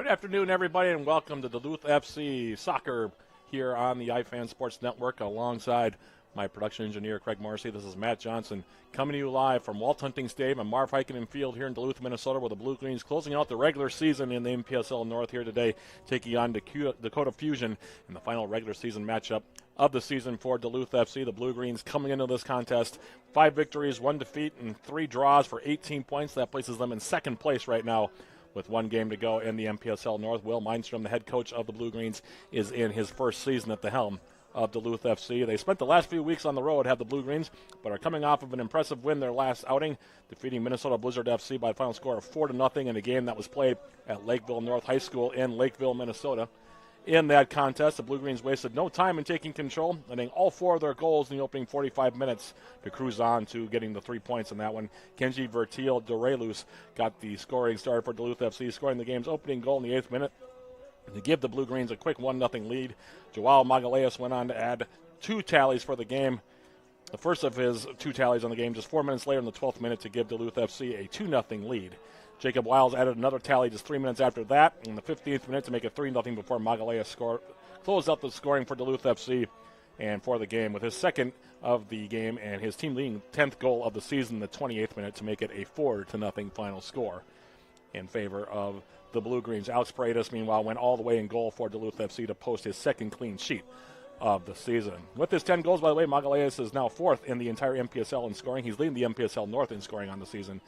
afternoon, everybody, and welcome to Duluth FC Soccer here on the iFan Sports Network alongside my production engineer, Craig Morrissey. This is Matt Johnson coming to you live from Walt Hunting Stadium and Marv Heikkinen Field here in Duluth, Minnesota, where the Blue Greens closing out the regular season in the MPSL North here today, taking on Dakota Fusion in the final regular season matchup of the season for Duluth FC. The Blue Greens coming into this contest, 5 victories, 1 defeat, and 3 draws for 18 points. That places them in second place right now with 1 game to go in the MPSL North. Will Mindstrom, the head coach of the Blue Greens, is in his first season at the helm of Duluth FC. They spent the last few weeks on the road, have the Blue Greens, but are coming off of an impressive win their last outing, defeating Minnesota Blizzard FC by a final score of 4-0 in a game that was played at Lakeville North High School in Lakeville, Minnesota. In that contest, the Blue Greens wasted no time in taking control, letting all 4 of their goals in the opening 45 minutes to cruise on to getting the 3 points in that one. Kenji Vertil Dorelus got the scoring started for Duluth FC, scoring the game's opening goal in the 8th minute to give the Blue Greens a quick 1-0 lead. Joao Magalhaes went on to add 2 tallies for the game. The first of his 2 tallies on the game just 4 minutes later in the 12th minute to give Duluth FC a 2-0 lead. Jacob Wiles added another tally just 3 minutes after that in the 15th minute to make it 3-0 before Magalhaes closed out the scoring for Duluth FC and for the game with his second of the game and his team leading 10th goal of the season in the 28th minute to make it a 4-0 final score in favor of the Blue Greens. Alex Paredes, meanwhile, went all the way in goal for Duluth FC to post his second clean sheet of the season. With his 10 goals, by the way, Magalhaes is now 4th in the entire MPSL in scoring. He's leading the MPSL North in scoring on the season.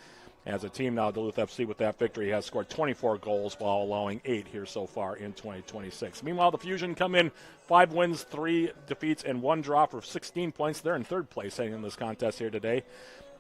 As a team now, Duluth FC, with that victory, has scored 24 goals while allowing 8 here so far in 2026. Meanwhile, the Fusion come in 5 wins, 3 defeats, and 1 draw for 16 points. They're in 3rd place heading in this contest here today.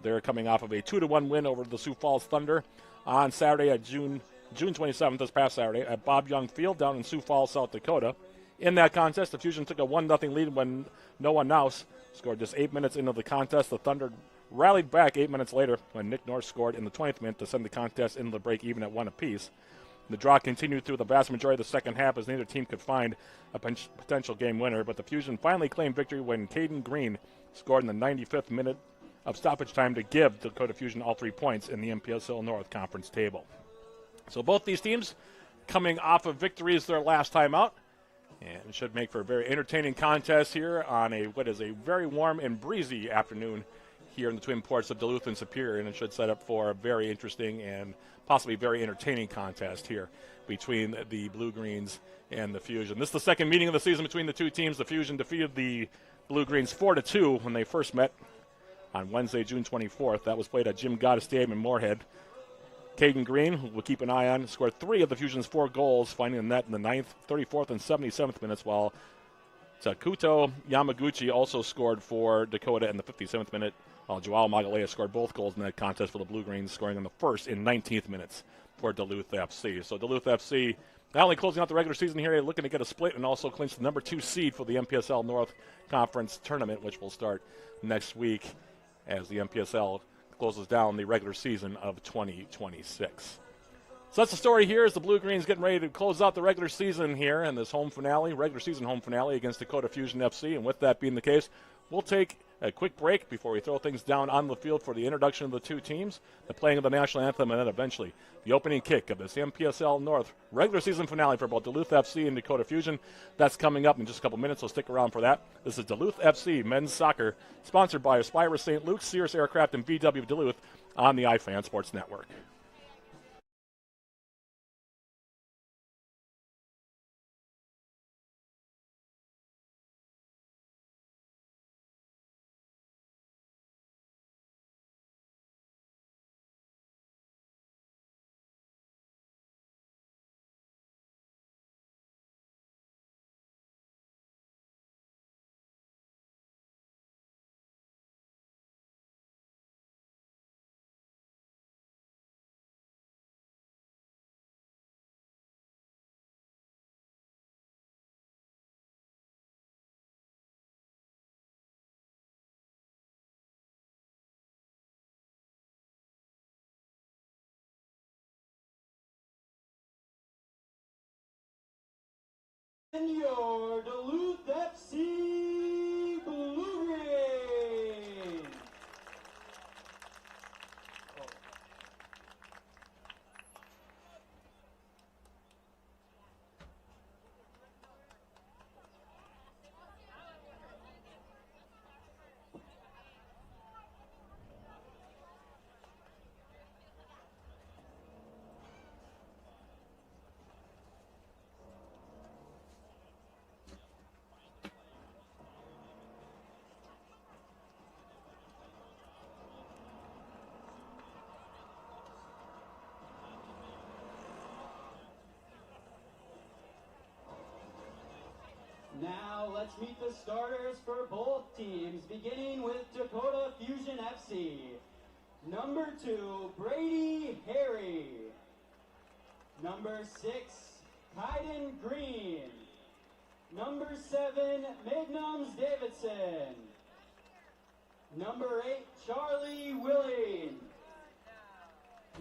They're coming off of a 2-1 win over the Sioux Falls Thunder on Saturday at June 27th, this past Saturday, at Bob Young Field down in Sioux Falls, South Dakota. In that contest, the Fusion took a 1-0 lead when Noah Naus scored just 8 minutes into the contest. The Thunder rallied back 8 minutes later when Nick North scored in the 20th minute to send the contest into the break even at 1 apiece. The draw continued through the vast majority of the second half as neither team could find a potential game winner, but the Fusion finally claimed victory when Caden Green scored in the 95th minute of stoppage time to give Dakota Fusion all 3 points in the MPSL North Conference table. So both these teams coming off of victories their last time out, and it should make for a very entertaining contest here on what is a very warm and breezy afternoon here in the Twin Ports of Duluth and Superior, and it should set up for a very interesting and possibly very entertaining contest here between the Blue Greens and the Fusion. This is the second meeting of the season between the two teams. The Fusion defeated the Blue Greens 4-2 when they first met on Wednesday, June 24th. That was played at Jim Gotta Stadium in Moorhead. Caden Green, who we'll keep an eye on, scored 3 of the Fusion's 4 goals, finding the net in the 9th, 34th, and 77th minutes, while Takuto Yamaguchi also scored for Dakota in the 57th minute, while Joao Magalhaes scored both goals in that contest for the Blue Greens, scoring in the 1st and 19th minutes for Duluth FC. So Duluth FC not only closing out the regular season here, looking to get a split and also clinch the number 2 seed for the MPSL North Conference Tournament, which will start next week as the MPSL closes down the regular season of 2026. So that's the story here as the Blue Greens getting ready to close out the regular season here in this regular season home finale against Dakota Fusion FC. And with that being the case, we'll take a quick break before we throw things down on the field for the introduction of the two teams, the playing of the national anthem, and then eventually the opening kick of this MPSL North regular season finale for both Duluth FC and Dakota Fusion. That's coming up in just a couple minutes, so stick around for that. This is Duluth FC Men's Soccer, sponsored by Aspira St. Luke's, Sears Aircraft, and VW Duluth on the iFan Sports Network. And your Duluth FC Blue Greens. let's meet the starters for both teams, beginning with Dakota Fusion FC. Number 2, Brady Harry. Number 6, Kaiden Green. Number 7, Magnums Davidson. Number 8, Charlie Willing.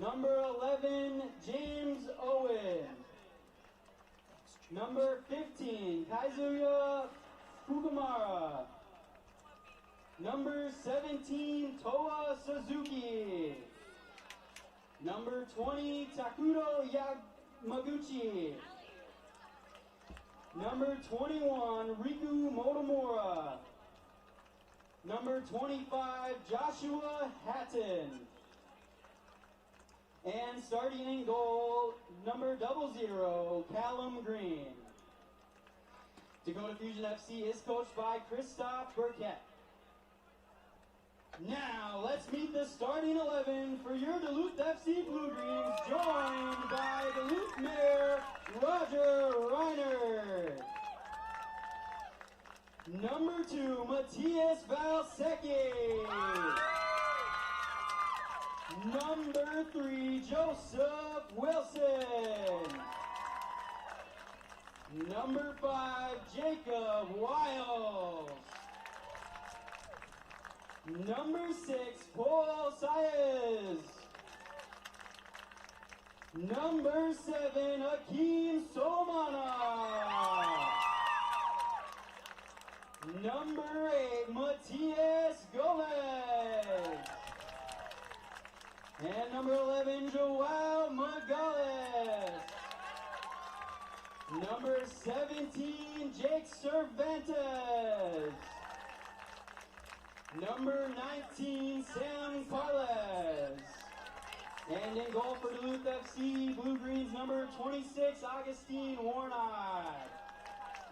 Number 11, James Owen. Number 15, Kazuya Fukumara. Number 17, Toa Suzuki. Number 20, Takudo Yamaguchi. Number 21, Riku Motomura. Number 25, Joshua Hatton. And starting in goal, number 00, Callum Green. Dakota Fusion FC is coached by Christoph Burkett. Now, let's meet the starting 11 for your Duluth FC Blue Greens, joined by Duluth Mayor Roger Reiner. Number 2, Matthias Valsecki. Number 3, Joseph Wilson. Number 5, Jacob Wiles. Number 6, Paul Saez. Number 7, Akeem Somana. Number 8, Matthias Gomez. And number 11, Joao Magales. Number 17, Jake Cervantes. Number 19, Sam Carles. And in goal for Duluth FC, Blue Greens, number 26, Augustine Warnock.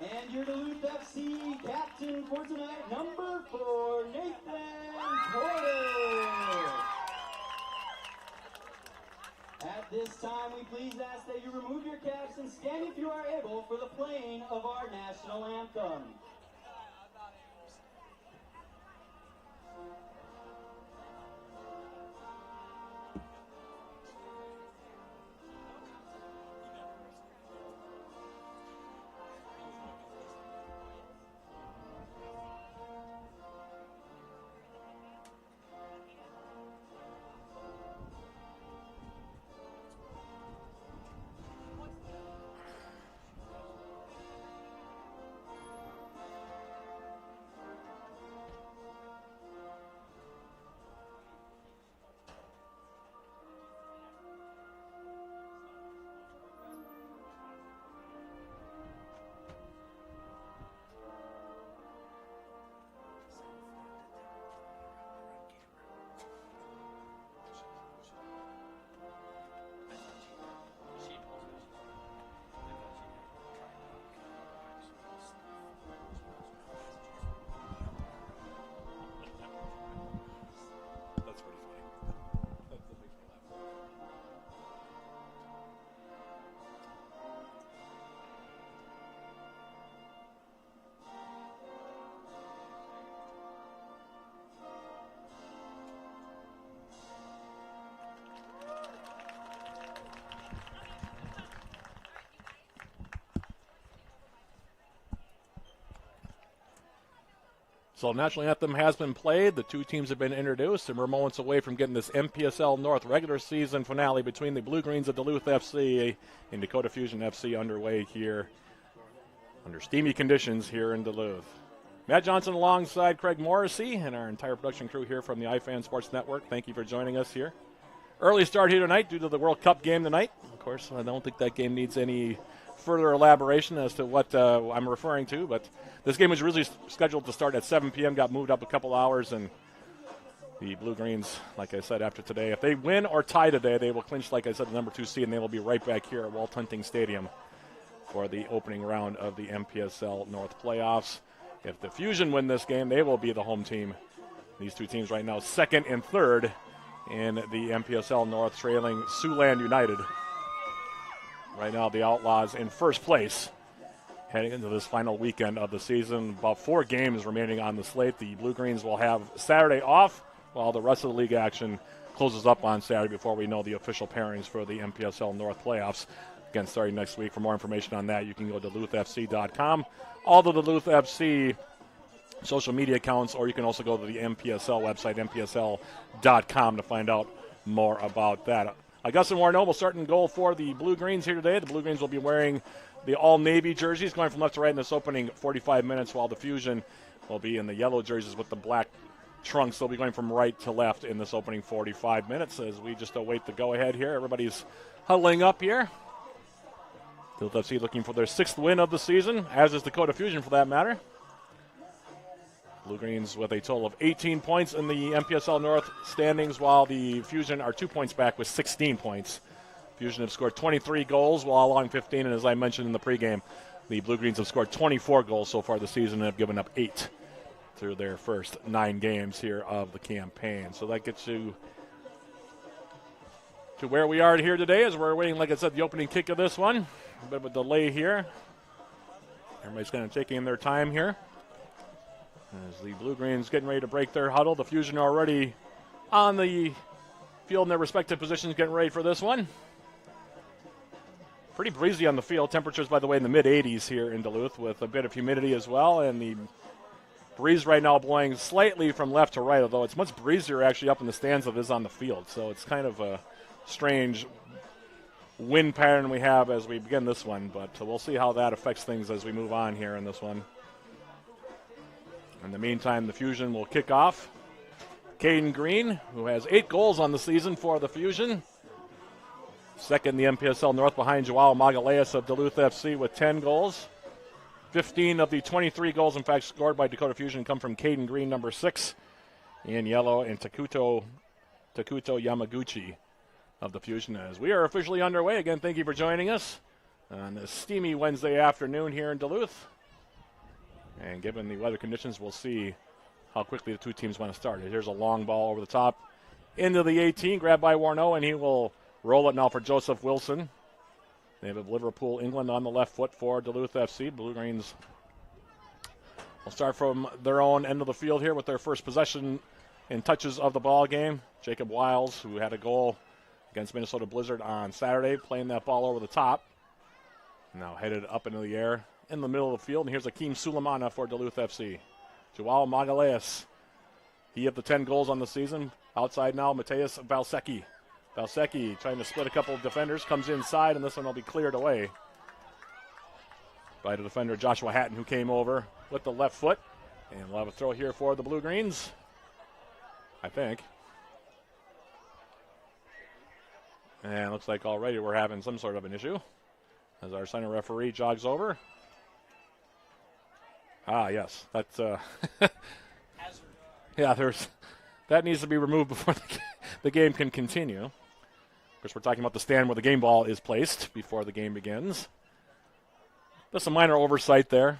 And your Duluth FC captain for tonight, number 4, Nathan Porter. At this time, we please ask that you remove your caps and stand if you are able for the playing of our national anthem. So national anthem has been played. The two teams have been introduced, and we're moments away from getting this MPSL North regular season finale between the Blue Greens of Duluth FC and Dakota Fusion FC underway here under steamy conditions here in Duluth. Matt Johnson alongside Craig Morrissey and our entire production crew here from the iFan Sports Network. Thank you for joining us here. Early start here tonight due to the World Cup game tonight. Of course, I don't think that game needs any further elaboration as to what I'm referring to, but this game was really scheduled to start at 7 p.m., got moved up a couple hours, and the Blue Greens, like I said, after today, if they win or tie today, they will clinch, like I said, the number 2 seed, and they will be right back here at Walt Hunting Stadium for the opening round of the MPSL North playoffs. If the Fusion win this game, they will be the home team. These two teams right now, second and third in the MPSL North, trailing Siouxland United. Right now, the Outlaws in first place heading into this final weekend of the season. About 4 games remaining on the slate. The Blue-Greens will have Saturday off while the rest of the league action closes up on Saturday before we know the official pairings for the MPSL North playoffs. Again, starting next week. For more information on that, you can go to DuluthFC.com. All the Duluth FC social media accounts, or you can also go to the MPSL website, MPSL.com, to find out more about that. Augustin Warno will start in goal for the Blue-Greens here today. The Blue-Greens will be wearing the all-navy jerseys, going from left to right in this opening 45 minutes, while the Fusion will be in the yellow jerseys with the black trunks. They'll be going from right to left in this opening 45 minutes as we just await the go-ahead here. Everybody's huddling up here. Duluth FC looking for their 6th win of the season, as is Dakota Fusion for that matter. Blue-Greens with a total of 18 points in the MPSL North standings, while the Fusion are 2 points back with 16 points. Fusion have scored 23 goals while allowing 15, and as I mentioned in the pregame, the Blue-Greens have scored 24 goals so far this season and have given up 8 through their first 9 games here of the campaign. So that gets you to where we are here today as we're waiting, like I said, the opening kick of this one. A bit of a delay here. Everybody's kind of taking their time here as the Blue-Greens getting ready to break their huddle. The Fusion are already on the field in their respective positions getting ready for this one. Pretty breezy on the field. Temperatures, by the way, in the mid-80s here in Duluth with a bit of humidity as well. And the breeze right now blowing slightly from left to right, although it's much breezier actually up in the stands than it is on the field. So it's kind of a strange wind pattern we have as we begin this one. But we'll see how that affects things as we move on here in this one. In the meantime, the Fusion will kick off. Caden Green, who has 8 goals on the season for the Fusion. Second in the MPSL North behind Joao Magalhaes of Duluth FC with 10 goals. 15 of the 23 goals, in fact, scored by Dakota Fusion come from Caden Green, number 6 in yellow, and Takuto Yamaguchi of the Fusion. As we are officially underway, again, thank you for joining us on this steamy Wednesday afternoon here in Duluth. And given the weather conditions, we'll see how quickly the two teams want to start. Here's a long ball over the top into the 18, grabbed by Warno, and he will roll it now for Joseph Wilson. They have Liverpool, England on the left foot for Duluth FC. Blue-Greens will start from their own end of the field here with their first possession and touches of the ball game. Jacob Wiles, who had a goal against Minnesota Blizzard on Saturday, playing that ball over the top. Now headed up into the air in the middle of the field. And here's Akeem Sulemana for Duluth FC. Joao Magalhaes, he of the 10 goals on the season. Outside now, Mateus Valsecki. Valsecki trying to split a couple of defenders, comes inside, and this one will be cleared away by the defender Joshua Hatton, who came over with the left foot. And we'll have a throw here for the Blue-Greens, I think. And looks like already we're having some sort of an issue as our center referee jogs over. Yes, that's yeah. That needs to be removed before the game can continue. Of course, we're talking about the stand where the game ball is placed before the game begins. Just a minor oversight there.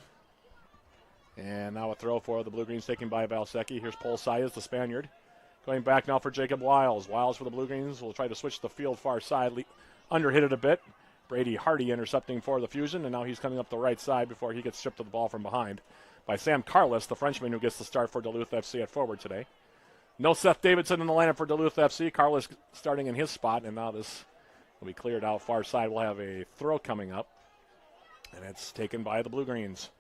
And now a throw for the Blue-Greens taken by Valsecki. Here's Paul Sayas, the Spaniard. Going back now for Jacob Wiles. Wiles for the Blue-Greens will try to switch the field far side. Underhit it a bit. Brady Hardy intercepting for the Fusion, and now he's coming up the right side before he gets stripped of the ball from behind by Sam Carlos, the Frenchman who gets the start for Duluth FC at forward today. No Seth Davidson in the lineup for Duluth FC. Carlos starting in his spot, and now this will be cleared out far side. We'll have a throw coming up, and it's taken by the Blue-Greens.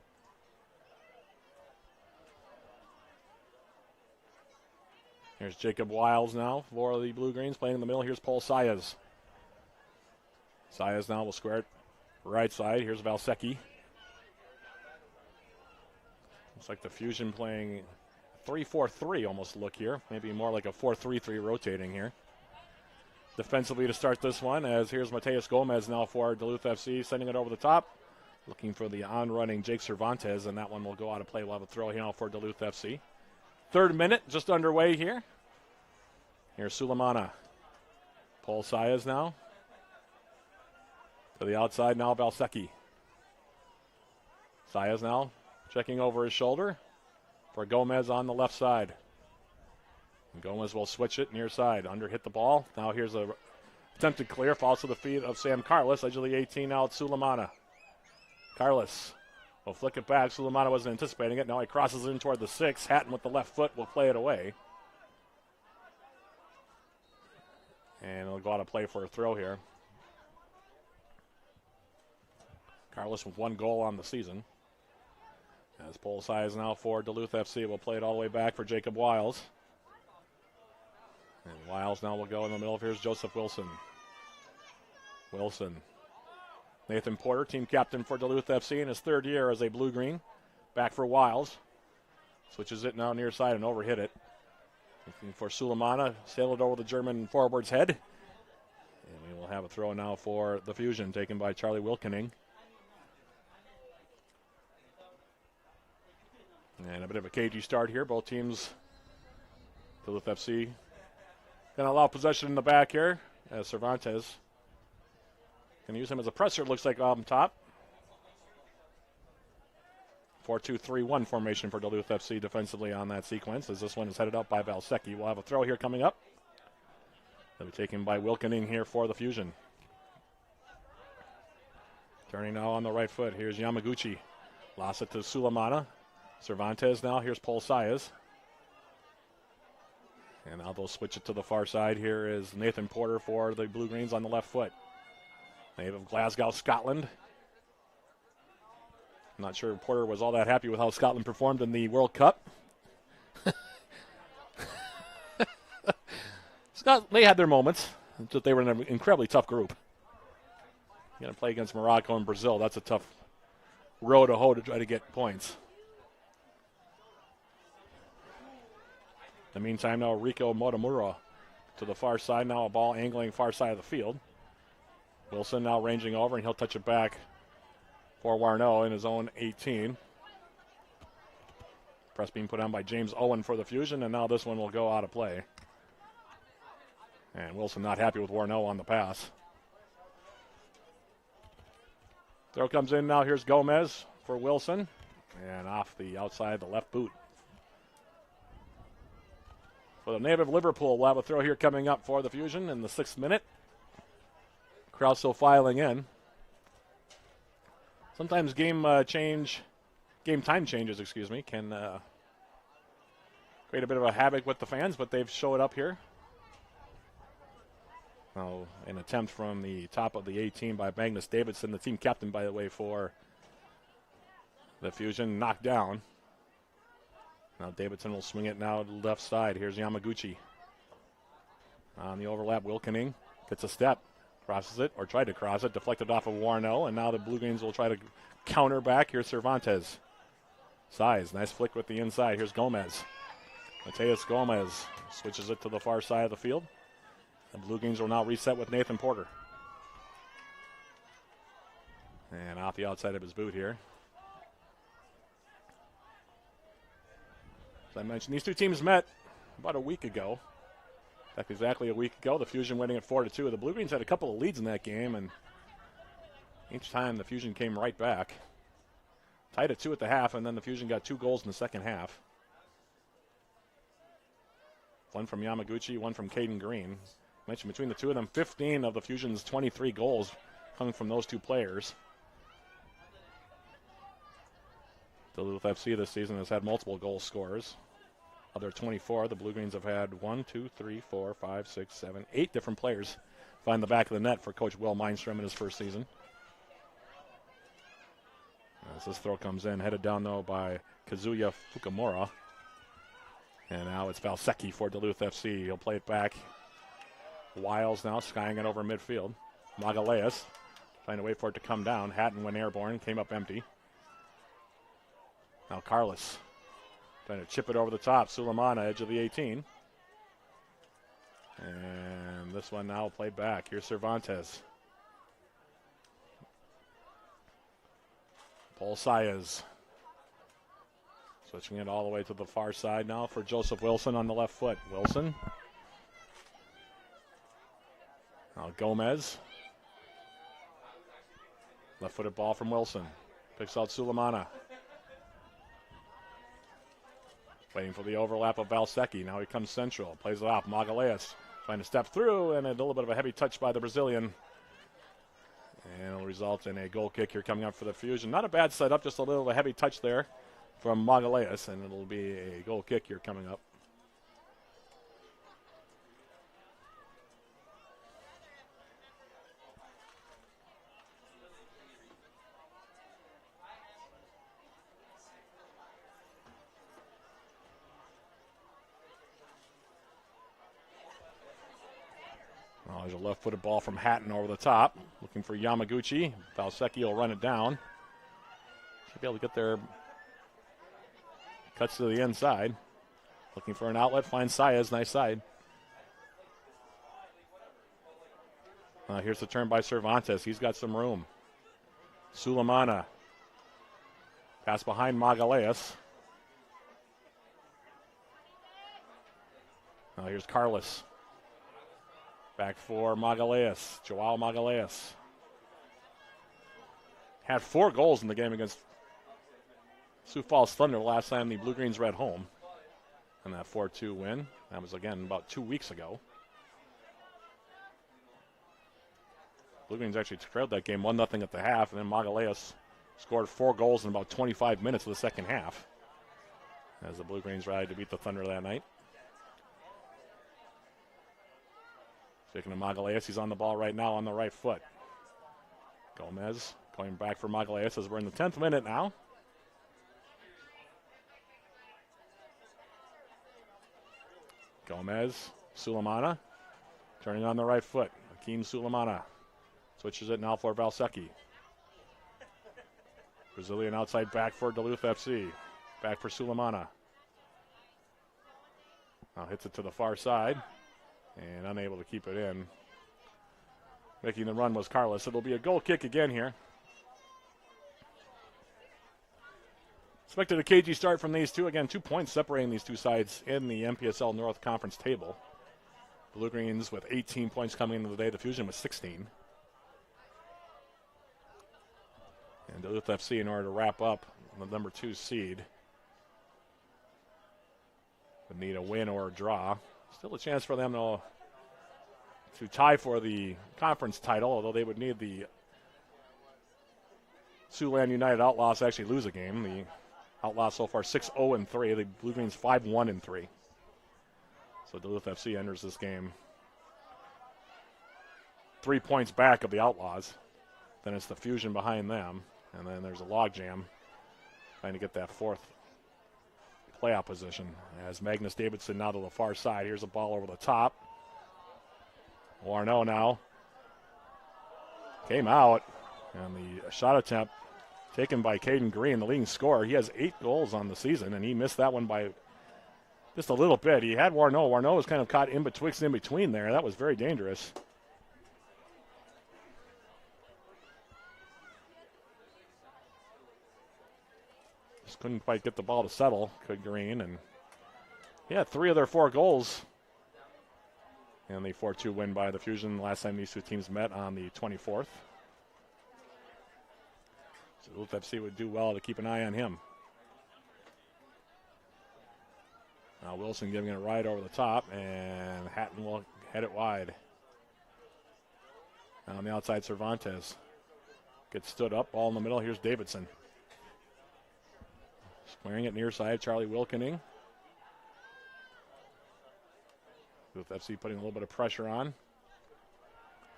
Here's Jacob Wiles now for the Blue-Greens playing in the middle. Here's Paul Sayas. Sayas now will square it right side. Here's Valsecki. Looks like the Fusion playing 3-4-3 almost look here. Maybe more like a 4-3-3 rotating here. Defensively to start this one, as here's Mateus Gomez now for Duluth FC, sending it over the top. Looking for the on-running Jake Cervantes, and that one will go out of play. We'll have a throw here now for Duluth FC. 3rd minute just underway here. Here's Sulemana. Paul Sayas now. To the outside now, Valsecki. Sayas now checking over his shoulder for Gomez on the left side. And Gomez will switch it near side. Under hit the ball. Now here's a attempted clear. Falls to the feet of Sam Carlos. Edge of the 18 now, it's Sulemana. Carlos Will flick it back. Sulemana wasn't anticipating it. Now he crosses in toward the 6. Hatton with the left foot will play it away. And it'll go out of play for a throw here. Carlos with 1 goal on the season. As pole size now for Duluth FC. Will play it all the way back for Jacob Wiles. And Wiles now will go in the middle. Here's Joseph Wilson. Wilson. Nathan Porter, team captain for Duluth FC in his 3rd year as a blue-green. Back for Wiles. Switches it now near side and overhit it. Looking for Sulemana. Sailed it over the German forward's head. And we will have a throw now for the Fusion, taken by Charlie Wilkening. And a bit of a cagey start here. Both teams, Duluth FC, going to allow possession in the back here as Cervantes can use him as a presser, it looks like, on top. 4-2-3-1 formation for Duluth FC defensively on that sequence, as this one is headed up by Valsecki. We'll have a throw here coming up. That'll be taken by Wilkening here for the Fusion. Turning now on the right foot. Here's Yamaguchi. Lost it to Sulemana. Cervantes now. Here's Paul Sayas. And now they'll switch it to the far side. Here is Nathan Porter for the Blue Greens on the left foot. Native of Glasgow, Scotland. I'm not sure Porter was all that happy with how Scotland performed in the World Cup. They had their moments. Just they were in an incredibly tough group. You're going to play against Morocco and Brazil. That's a tough row to hoe to try to get points. In the meantime, now Rico Motomura to the far side. Now a ball angling far side of the field. Wilson now ranging over, and he'll touch it back for Warno in his own 18. Press being put on by James Owen for the Fusion, and now this one will go out of play. And Wilson not happy with Warno on the pass. Throw comes in now. Here's Gomez for Wilson. And off the outside, the left boot. For the native Liverpool, we'll have a throw here coming up for the Fusion in the 6th minute. Crowd still filing in. Sometimes game time changes, can create a bit of a havoc with the fans, but they've showed up here. Now, an attempt from the top of the 18 by Magnus Davidson, the team captain, by the way, for the Fusion, knocked down. Now Davidson will swing it now to the left side. Here's Yamaguchi. On the overlap, Wilkening gets a step. Crosses it, or tried to cross it, deflected off of Warno, and now the Blue Greens will try to counter back. Here's Cervantes. Size, nice flick with the inside. Here's Gomez. Mateus Gomez switches it to the far side of the field. The Blue Greens will now reset with Nathan Porter. And off the outside of his boot here. As I mentioned, these two teams met about a week ago. In fact, exactly a week ago, the Fusion winning at 4-2. The Blue Greens had a couple of leads in that game, and each time the Fusion came right back. Tied at 2 at the half, and then the Fusion got 2 goals in the second half. One from Yamaguchi, one from Caden Green. I mentioned between the two of them, 15 of the Fusion's 23 goals come from those two players. Duluth FC this season has had multiple goal scorers. Of their 24, the Blue Greens have had 8 different players find the back of the net for Coach Will Mindstrom in his first season. As this throw comes in, headed down, though, by Kazuya Fukumura. And now it's Valsecki for Duluth FC. He'll play it back. Wiles now skying it over midfield. Magaleas trying to wait for it to come down. Hatton went airborne, came up empty. Now Carlos trying to chip it over the top. Sulemana, edge of the 18. And this one now played back. Here's Cervantes. Paul Sayas. Switching it all the way to the far side now for Joseph Wilson on the left foot. Wilson. Now Gomez. Left-footed ball from Wilson. Picks out Sulemana. Waiting for the overlap of Valsecki. Now he comes central. Plays it off. Magaleas trying to step through, and a little bit of a heavy touch by the Brazilian. And it'll result in a goal kick here coming up for the Fusion. Not a bad setup, just a little heavy touch there from Magaleas, and it'll be a goal kick here coming up. Oh, there's a left-footed ball from Hatton over the top, looking for Yamaguchi. Valsecchi will run it down. Should be able to get there. Cuts to the inside. Looking for an outlet, finds Saez, nice side. Here's the turn by Cervantes. He's got some room. Sulemana. Pass behind Magaleas. Now here's Carlos. Back for Magaleas. Joao Magaleas. Had 4 goals in the game against Sioux Falls Thunder last time the Blue Greens were at home. And that 4-2 win. That was, again, about 2 weeks ago. Blue Greens actually trailed that game 1-0 at the half, and then Magaleas scored 4 goals in about 25 minutes of the second half as the Blue Greens rallied to beat the Thunder that night. Speaking of Magaleas, he's on the ball right now on the right foot. Gomez going back for Magaleas as we're in the 10th minute now. Gomez, Sulemana, turning on the right foot. Akeem Sulemana switches it now for Valsecchi. Brazilian outside back for Duluth FC. Back for Sulemana. Now hits it to the far side and unable to keep it in. Making the run was Carlos. It'll be a goal kick again here. Expected a cagey start from these two. Again, 2 points separating these two sides in the MPSL North Conference table. Blue Greens with 18 points coming into the day. The Fusion with 16. And Duluth FC, in order to wrap up the number 2 seed, would need a win or a draw. Still a chance for them to tie for the conference title, although they would need the Siouxland United Outlaws to actually lose a game. The Outlaws so far 6-0-3. The Blue Greens 5-1-3. So Duluth FC enters this game 3 points back of the Outlaws. Then it's the Fusion behind them. And then there's a logjam trying to get that 4th playoff position. As Magnus Davidson now to the far side. Here's a ball over the top. Warno now came out. And the shot attempt taken by Caden Green, the leading scorer. He has 8 goals on the season, and he missed that one by just a little bit. He had Warno. Warno was kind of caught in between there. That was very dangerous. Just couldn't quite get the ball to settle, could Green. And he had 3 of their 4 goals. And the 4-2 win by the Fusion last time these two teams met on the 24th. So Duluth FC would do well to keep an eye on him. Now Wilson giving it a ride over the top, and Hatton will head it wide. Now on the outside, Cervantes gets stood up, ball in the middle. Here's Davidson. Squaring it near side, Charlie Wilkening. Duluth FC putting a little bit of pressure on.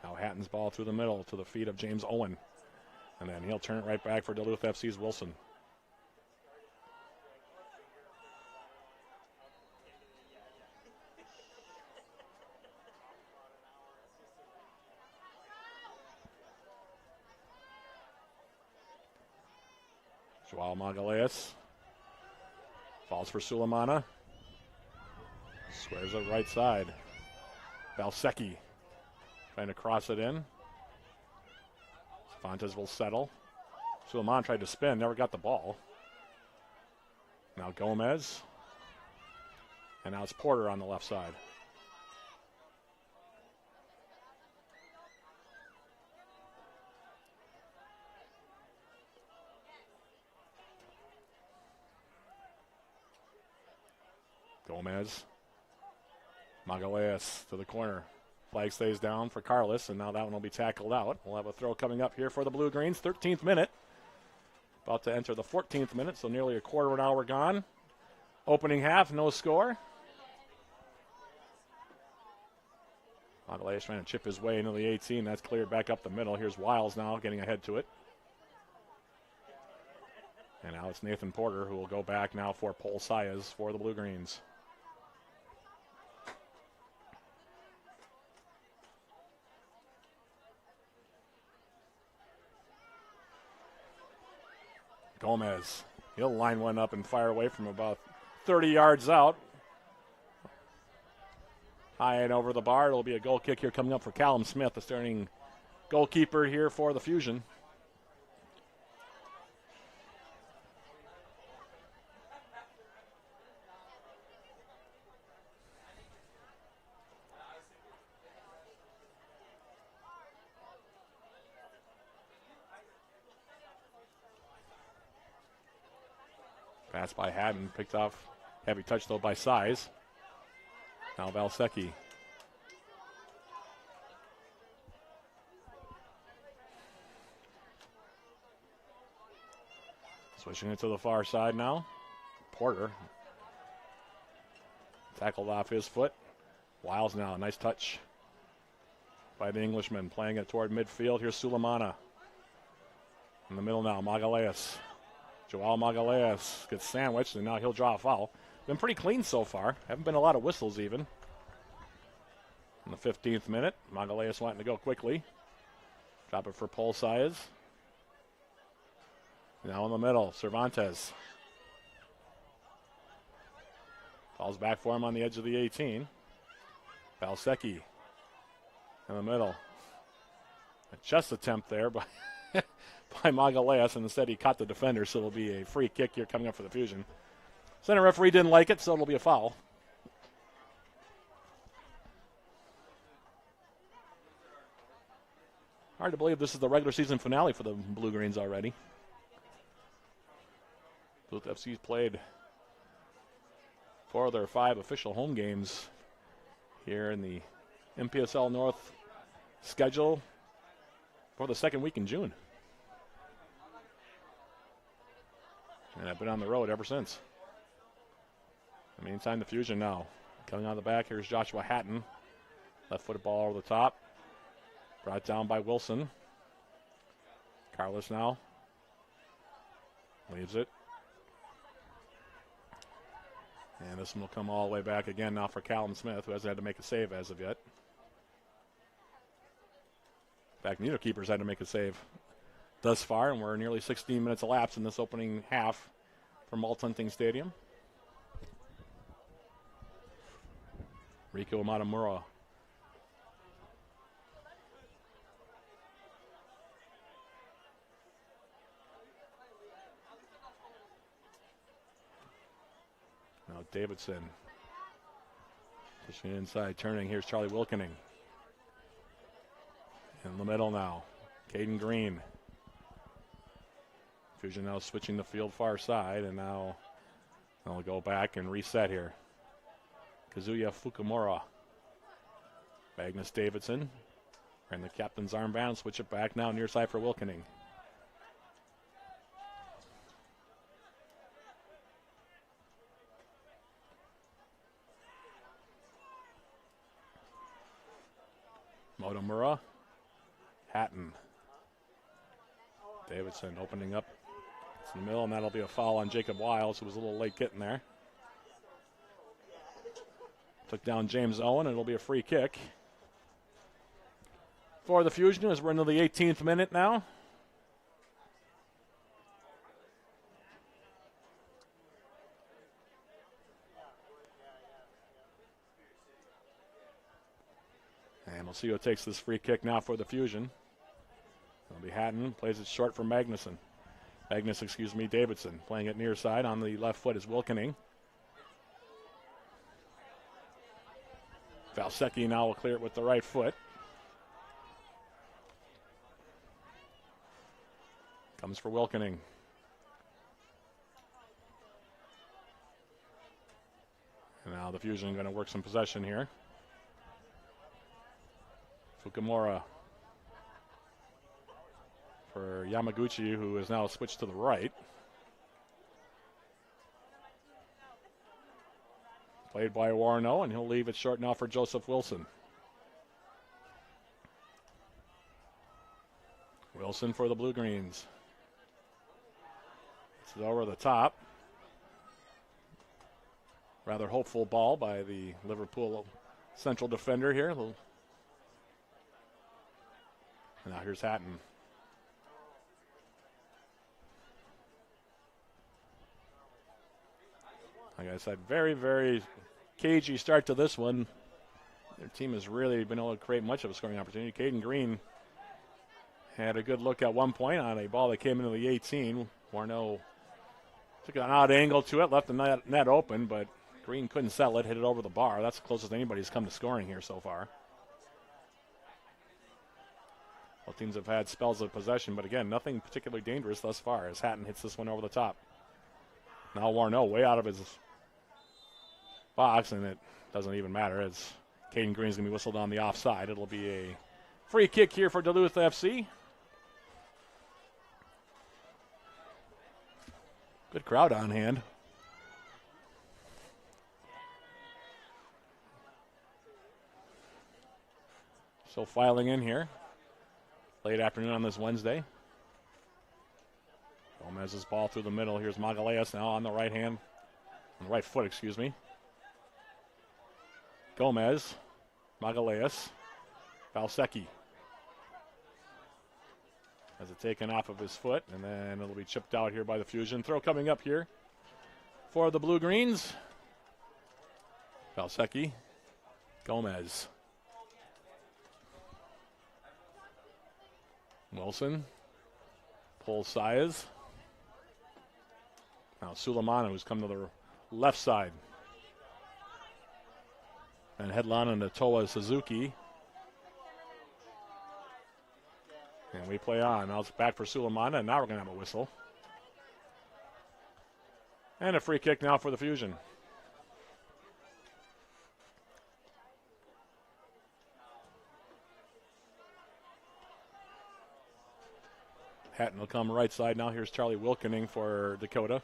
Now Hatton's ball through the middle to the feet of James Owen. And then he'll turn it right back for Duluth FC's Wilson. Joao Magaleas falls for Sulemana. Squares it right side. Valsecchi trying to cross it in. Fontes will settle. Sulemana tried to spin, never got the ball. Now Gomez. And now it's Porter on the left side. Gomez. Magaleas to the corner. Flag stays down for Carlos, and now that one will be tackled out. We'll have a throw coming up here for the Blue Greens. 13th minute. About to enter the 14th minute, so nearly a quarter of an hour gone. Opening half, no score. Magaleas trying to chip his way into the 18. That's cleared back up the middle. Here's Wiles now getting ahead to it. And now it's Nathan Porter who will go back now for Paul Sayas for the Blue Greens. Gomez, he'll line one up and fire away from about 30 yards out. High and over the bar. It'll be a goal kick here coming up for Callum Smith, the starting goalkeeper here for the Fusion. Pass by Haddon, picked off. Heavy touch, though, by Size. Now Valsecki. Switching it to the far side now. Porter. Tackled off his foot. Wiles now, nice touch by the Englishman. Playing it toward midfield. Here's Sulemana. In the middle now, Magaleas. Joao Magaleas gets sandwiched, and now he'll draw a foul. Been pretty clean so far. Haven't been a lot of whistles even. In the 15th minute, Magaleas wanting to go quickly. Drop it for Paul Sayas. Now in the middle, Cervantes. Falls back for him on the edge of the 18. Valsecki in the middle. A chest attempt there by Magaleas, and instead he caught the defender, so it'll be a free kick here coming up for the Fusion. Center referee didn't like it, so it'll be a foul. Hard to believe this is the regular season finale for the Blue Greens already. Duluth FC's played 4 of their 5 official home games here in the MPSL North schedule for the second week in June. And I've been on the road ever since. In the meantime, the Fusion now. Coming on the back, here's Joshua Hatton. Left-footed ball over the top. Brought down by Wilson. Carlos now. Leaves it. And this one will come all the way back again now for Callum Smith, who hasn't had to make a save as of yet. In fact, neither keepers had to make a save thus far, and we're nearly 16 minutes elapsed in this opening half from Walt Hunting Stadium. Rico Matamura. Now Davidson. Pushing inside, turning. Here's Charlie Wilkening. In the middle now. Caden Green. Fusion now switching the field far side, and now they'll go back and reset here. Kazuya Fukumura. Magnus Davidson. And the captain's armband. Switch it back now near side for Wilkening. Motomura. Hatton. Davidson opening up. It's in the middle, and that'll be a foul on Jacob Wiles, who was a little late getting there. Took down James Owen, and it'll be a free kick for the Fusion as we're into the 18th minute now. And we'll see who takes this free kick now for the Fusion. It'll be Hatton, plays it short for Davidson. Playing it near side. On the left foot is Wilkening. Valsecki now will clear it with the right foot. Comes for Wilkening. And now the Fusion going to work some possession here. Fukumura for Yamaguchi, who is now switched to the right. Played by Warno, and he'll leave it short now for Joseph Wilson. Wilson for the Blue Greens. This is over the top. Rather hopeful ball by the Liverpool central defender here. And now here's Hatton. Like I said, very, very cagey start to this one. Their team has really been able to create much of a scoring opportunity. Caden Green had a good look at one point on a ball that came into the 18. Warno took an odd angle to it, left the net open, but Green couldn't settle it, hit it over the bar. That's the closest anybody's come to scoring here so far. Both teams have had spells of possession, but again, nothing particularly dangerous thus far as Hatton hits this one over the top. Now Warno way out of his box, and it doesn't even matter as Caden Green's going to be whistled on the offside. It'll be a free kick here for Duluth FC. Good crowd on hand. So filing in here. Late afternoon on this Wednesday. Gomez's ball through the middle. Here's Magaleas now on the right hand. On the right foot, excuse me. Gomez. Magaleas. Valsecki. Has it taken off of his foot, and then it'll be chipped out here by the Fusion. Throw coming up here for the Blue Greens. Valsecki. Gomez. Wilson pulls Saez. Now Suleimana, who's come to the left side. And headline on to Toa Suzuki. And we play on. Now it's back for Suleimana, and now we're going to have a whistle. And a free kick now for the Fusion. Hatton will come right side now. Here's Charlie Wilkening for Dakota.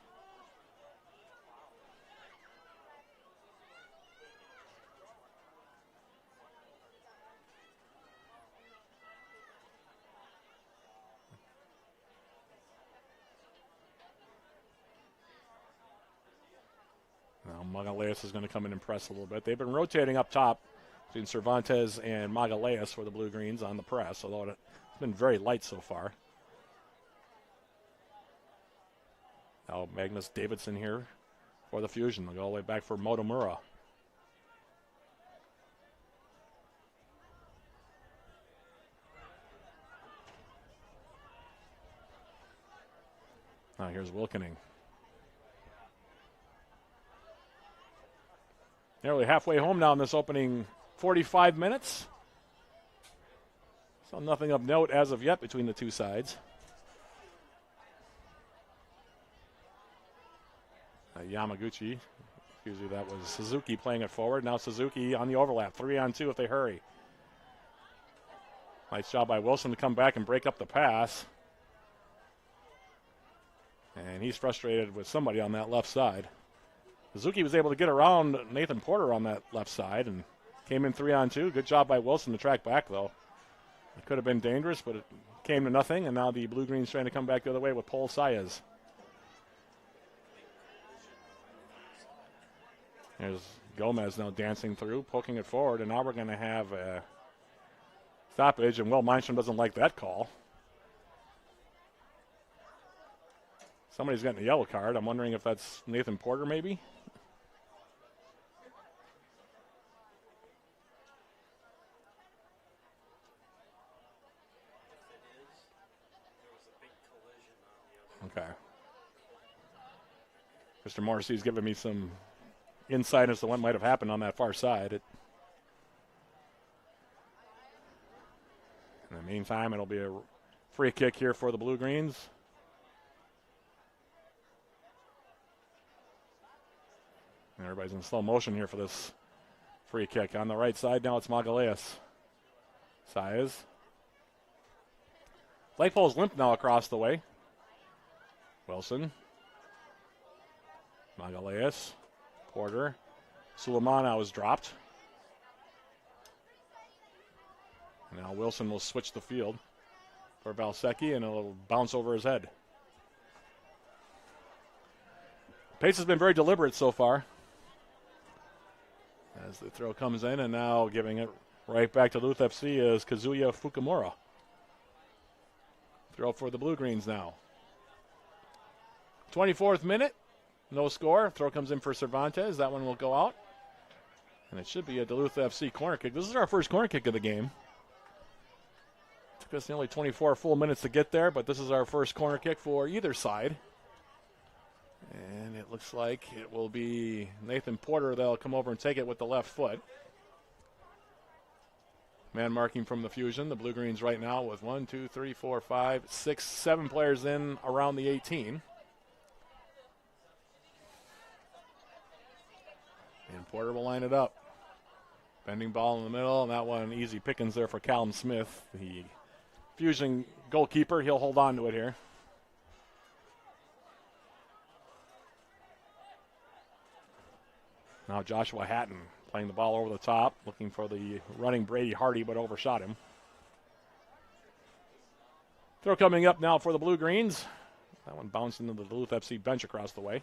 Now Magaleas is going to come in and press a little bit. They've been rotating up top between Cervantes and Magaleas for the Blue Greens on the press, although it's been very light so far. Now Magnus Davidson here for the Fusion. They'll go all the way back for Motomura. Now here's Wilkening. Nearly halfway home now in this opening 45 minutes. So nothing of note as of yet between the two sides. Yamaguchi, excuse me, that was Suzuki playing it forward. Now Suzuki on the overlap, 3-on-2 if they hurry. Nice job by Wilson to come back and break up the pass. And he's frustrated with somebody on that left side. Suzuki was able to get around Nathan Porter on that left side and came in 3-on-2. Good job by Wilson to track back, though. It could have been dangerous, but it came to nothing, and now the Blue Greens trying to come back the other way with Paul Saez. There's Gomez now dancing through, poking it forward, and now we're going to have a stoppage, and Will Mindstrom doesn't like that call. Somebody's getting a yellow card. I'm wondering if that's Nathan Porter maybe. Okay. Mr. Morrissey's giving me some insight as to what might have happened on that far side. In the meantime, it'll be a free kick here for the Blue Greens. Everybody's in slow motion here for this free kick. On the right side now it's Magaleas. Saez. Flagpole's limp now across the way. Wilson. Magalhaes. Porter. Suleimana was dropped. And now Wilson will switch the field for Valsecki, and it'll bounce over his head. Pace has been very deliberate so far. As the throw comes in, and now giving it right back to Duluth FC is Kazuya Fukumura. Throw for the Blue-Greens now. 24th minute, no score. Throw comes in for Cervantes. That one will go out. And it should be a Duluth FC corner kick. This is our first corner kick of the game. Took us nearly 24 full minutes to get there, but this is our first corner kick for either side. And it looks like it will be Nathan Porter that'll come over and take it with the left foot. Man marking from the Fusion. The Blue-Greens right now with 1, 2, 3, 4, 5, 6, 7 players in around the 18. And Porter will line it up. Bending ball in the middle, and that one easy pickings there for Callum Smith, the Fusion goalkeeper. He'll hold on to it here. Now Joshua Hatton playing the ball over the top, looking for the running Brady Hardy, but overshot him. Throw coming up now for the Blue-Greens. That one bounced into the Duluth FC bench across the way.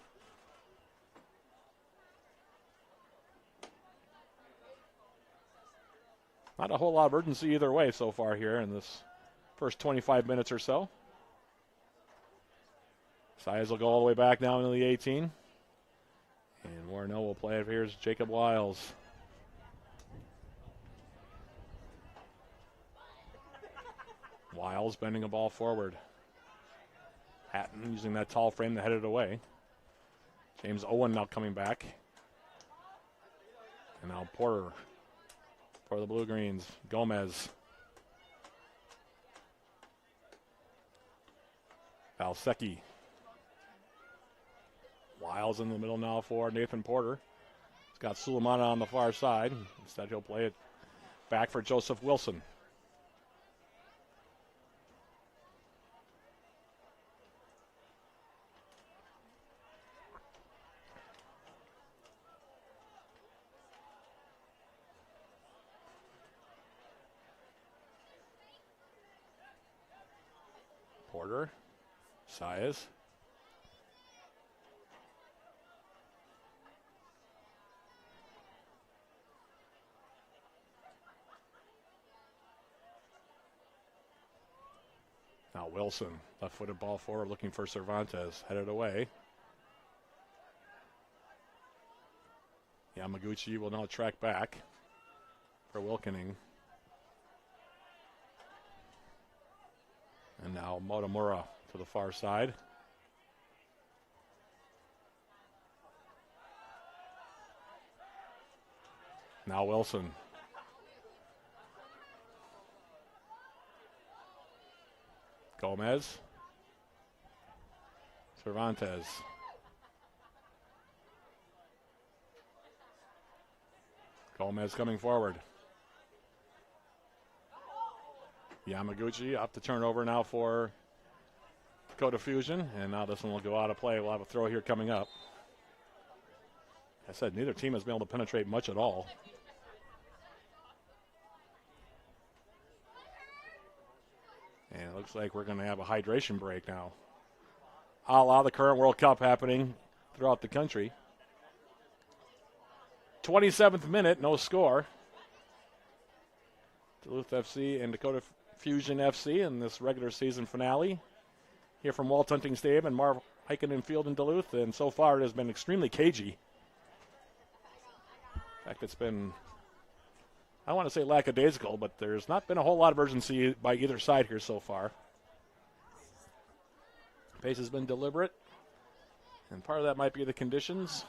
Not a whole lot of urgency either way so far here in this first 25 minutes or so. Saez will go all the way back now into the 18. And Warno will play it. Here's Jacob Wiles. Wiles bending a ball forward. Hatton using that tall frame to head it away. James Owen now coming back. And now Porter for the Blue-Greens. Gomez. Valsecki. Wiles in the middle now for Nathan Porter. He's got Suleimana on the far side. Instead, he'll play it back for Joseph Wilson. Porter. Saez. Now Wilson, left-footed ball forward, looking for Cervantes, headed away. Yamaguchi will now track back for Wilkening. And now Motomura to the far side. Now Wilson. Gomez. Cervantes. Gomez coming forward. Yamaguchi up to turnover now for Dakota Fusion. And now this one will go out of play. We'll have a throw here coming up. I said neither team has been able to penetrate much at all. And it looks like we're going to have a hydration break now. A la the current World Cup happening throughout the country. 27th minute, no score. Duluth FC and Dakota Fusion FC in this regular season finale. Here from Walt Hunting Stadium and Marv Heikkinen Field in Duluth. And so far it has been extremely cagey. In fact, it's been, I don't want to say lackadaisical, but there's not been a whole lot of urgency by either side here so far. Pace has been deliberate, and part of that might be the conditions.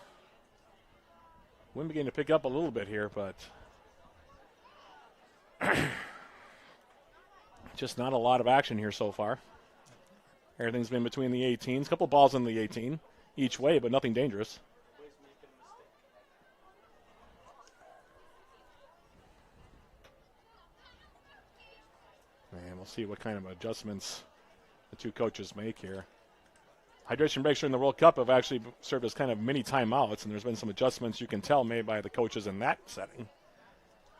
Wind beginning to pick up a little bit here, but just not a lot of action here so far. Everything's been between the 18s. A couple balls in the 18 each way, but nothing dangerous. we'll see what kind of adjustments the two coaches make here. Hydration breaks during the World Cup have actually served as kind of mini timeouts, and there's been some adjustments you can tell made by the coaches in that setting.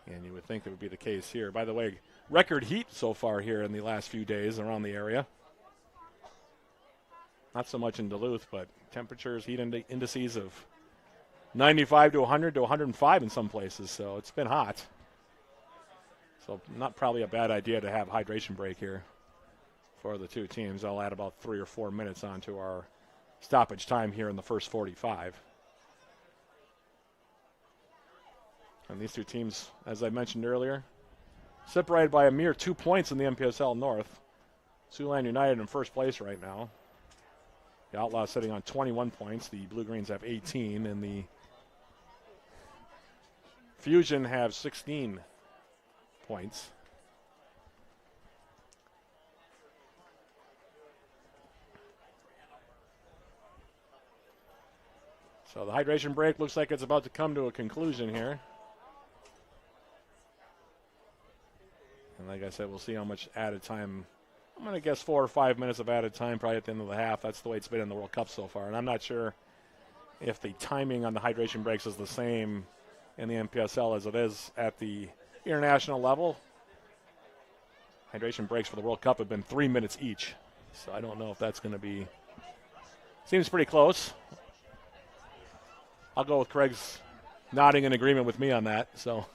And you would think it would be the case here. By the way, record heat so far here in the last few days around the area. Not so much in Duluth, but temperatures, heat indices of 95 to 100 to 105 in some places, so it's been hot. So not probably a bad idea to have hydration break here for the two teams. I'll add about 3 or 4 minutes onto our stoppage time here in the first 45. And these two teams, as I mentioned earlier, separated by a mere 2 points in the MPSL North. Siouxland United in first place right now. The Outlaws sitting on 21 points. The Blue Greens have 18, and the Fusion have 16 points. So the hydration break looks like it's about to come to a conclusion here. And like I said, we'll see how much added time. I'm going to guess 4 or 5 minutes of added time probably at the end of the half. That's the way it's been in the World Cup so far. And I'm not sure if the timing on the hydration breaks is the same in the MPSL as it is at the international level. Hydration breaks for the World Cup have been 3 minutes each. So I don't know if that's going to be. Seems pretty close. I'll go with Craig's nodding in agreement with me on that. So,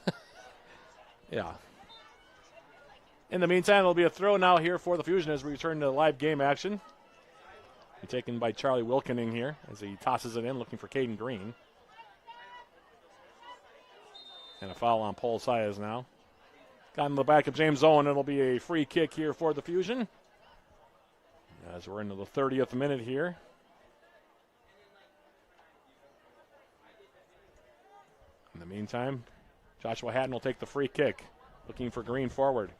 yeah. In the meantime, it'll be a throw now here for the Fusion as we return to live game action. Be taken by Charlie Wilkening here as he tosses it in, looking for Caden Green. And a foul on Paul Saez now. Got in the back of James Owen. It'll be a free kick here for the Fusion. As we're into the 30th minute here. In the meantime, Joshua Hatton will take the free kick, looking for Green forward.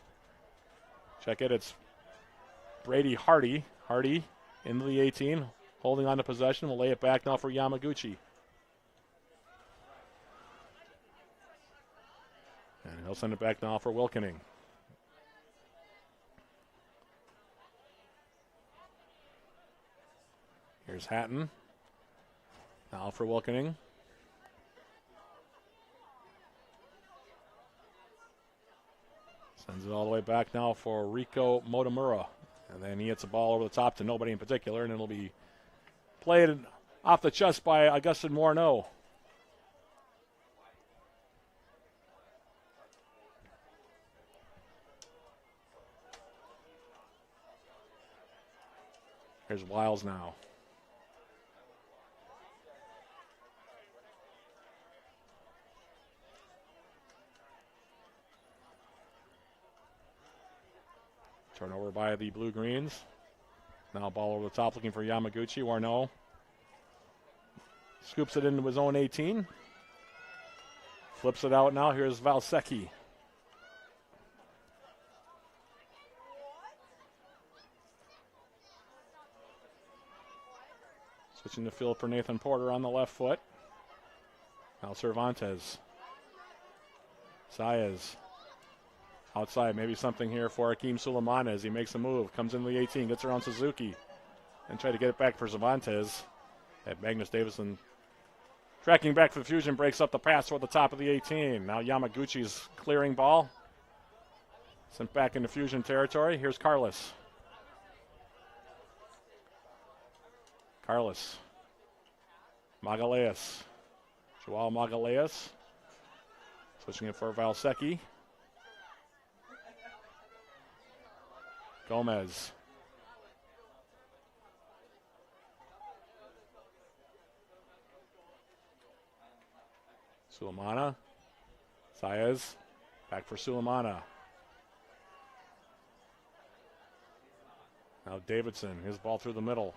Check it, it's Brady Hardy. Hardy into the 18, holding on to possession. We'll lay it back now for Yamaguchi. And he'll send it back now for Wilkening. Here's Hatton. Now for Wilkening. Sends it all the way back now for Rico Motomura. And then he hits the ball over the top to nobody in particular, and it'll be played off the chest by Augustin Morneau. Here's Wiles now. Turnover by the Blue Greens. Now ball over the top looking for Yamaguchi. Warno scoops it into his own 18. Flips it out now. Here's Valsecki. Switching the field for Nathan Porter on the left foot. Now Cervantes. Saez. Outside, maybe something here for Akeem Suleiman as he makes a move. Comes into the 18, gets around Suzuki. And try to get it back for Cervantes. And Magnus Davison tracking back for the Fusion, breaks up the pass toward the top of the 18. Now Yamaguchi's clearing ball. Sent back into Fusion territory. Here's Carlos. Carlos. Magaleas. Joao Magaleas. Switching it for Valsecki. Gomez. Sulemana. Saez. Back for Sulemana. Now Davidson. His ball through the middle.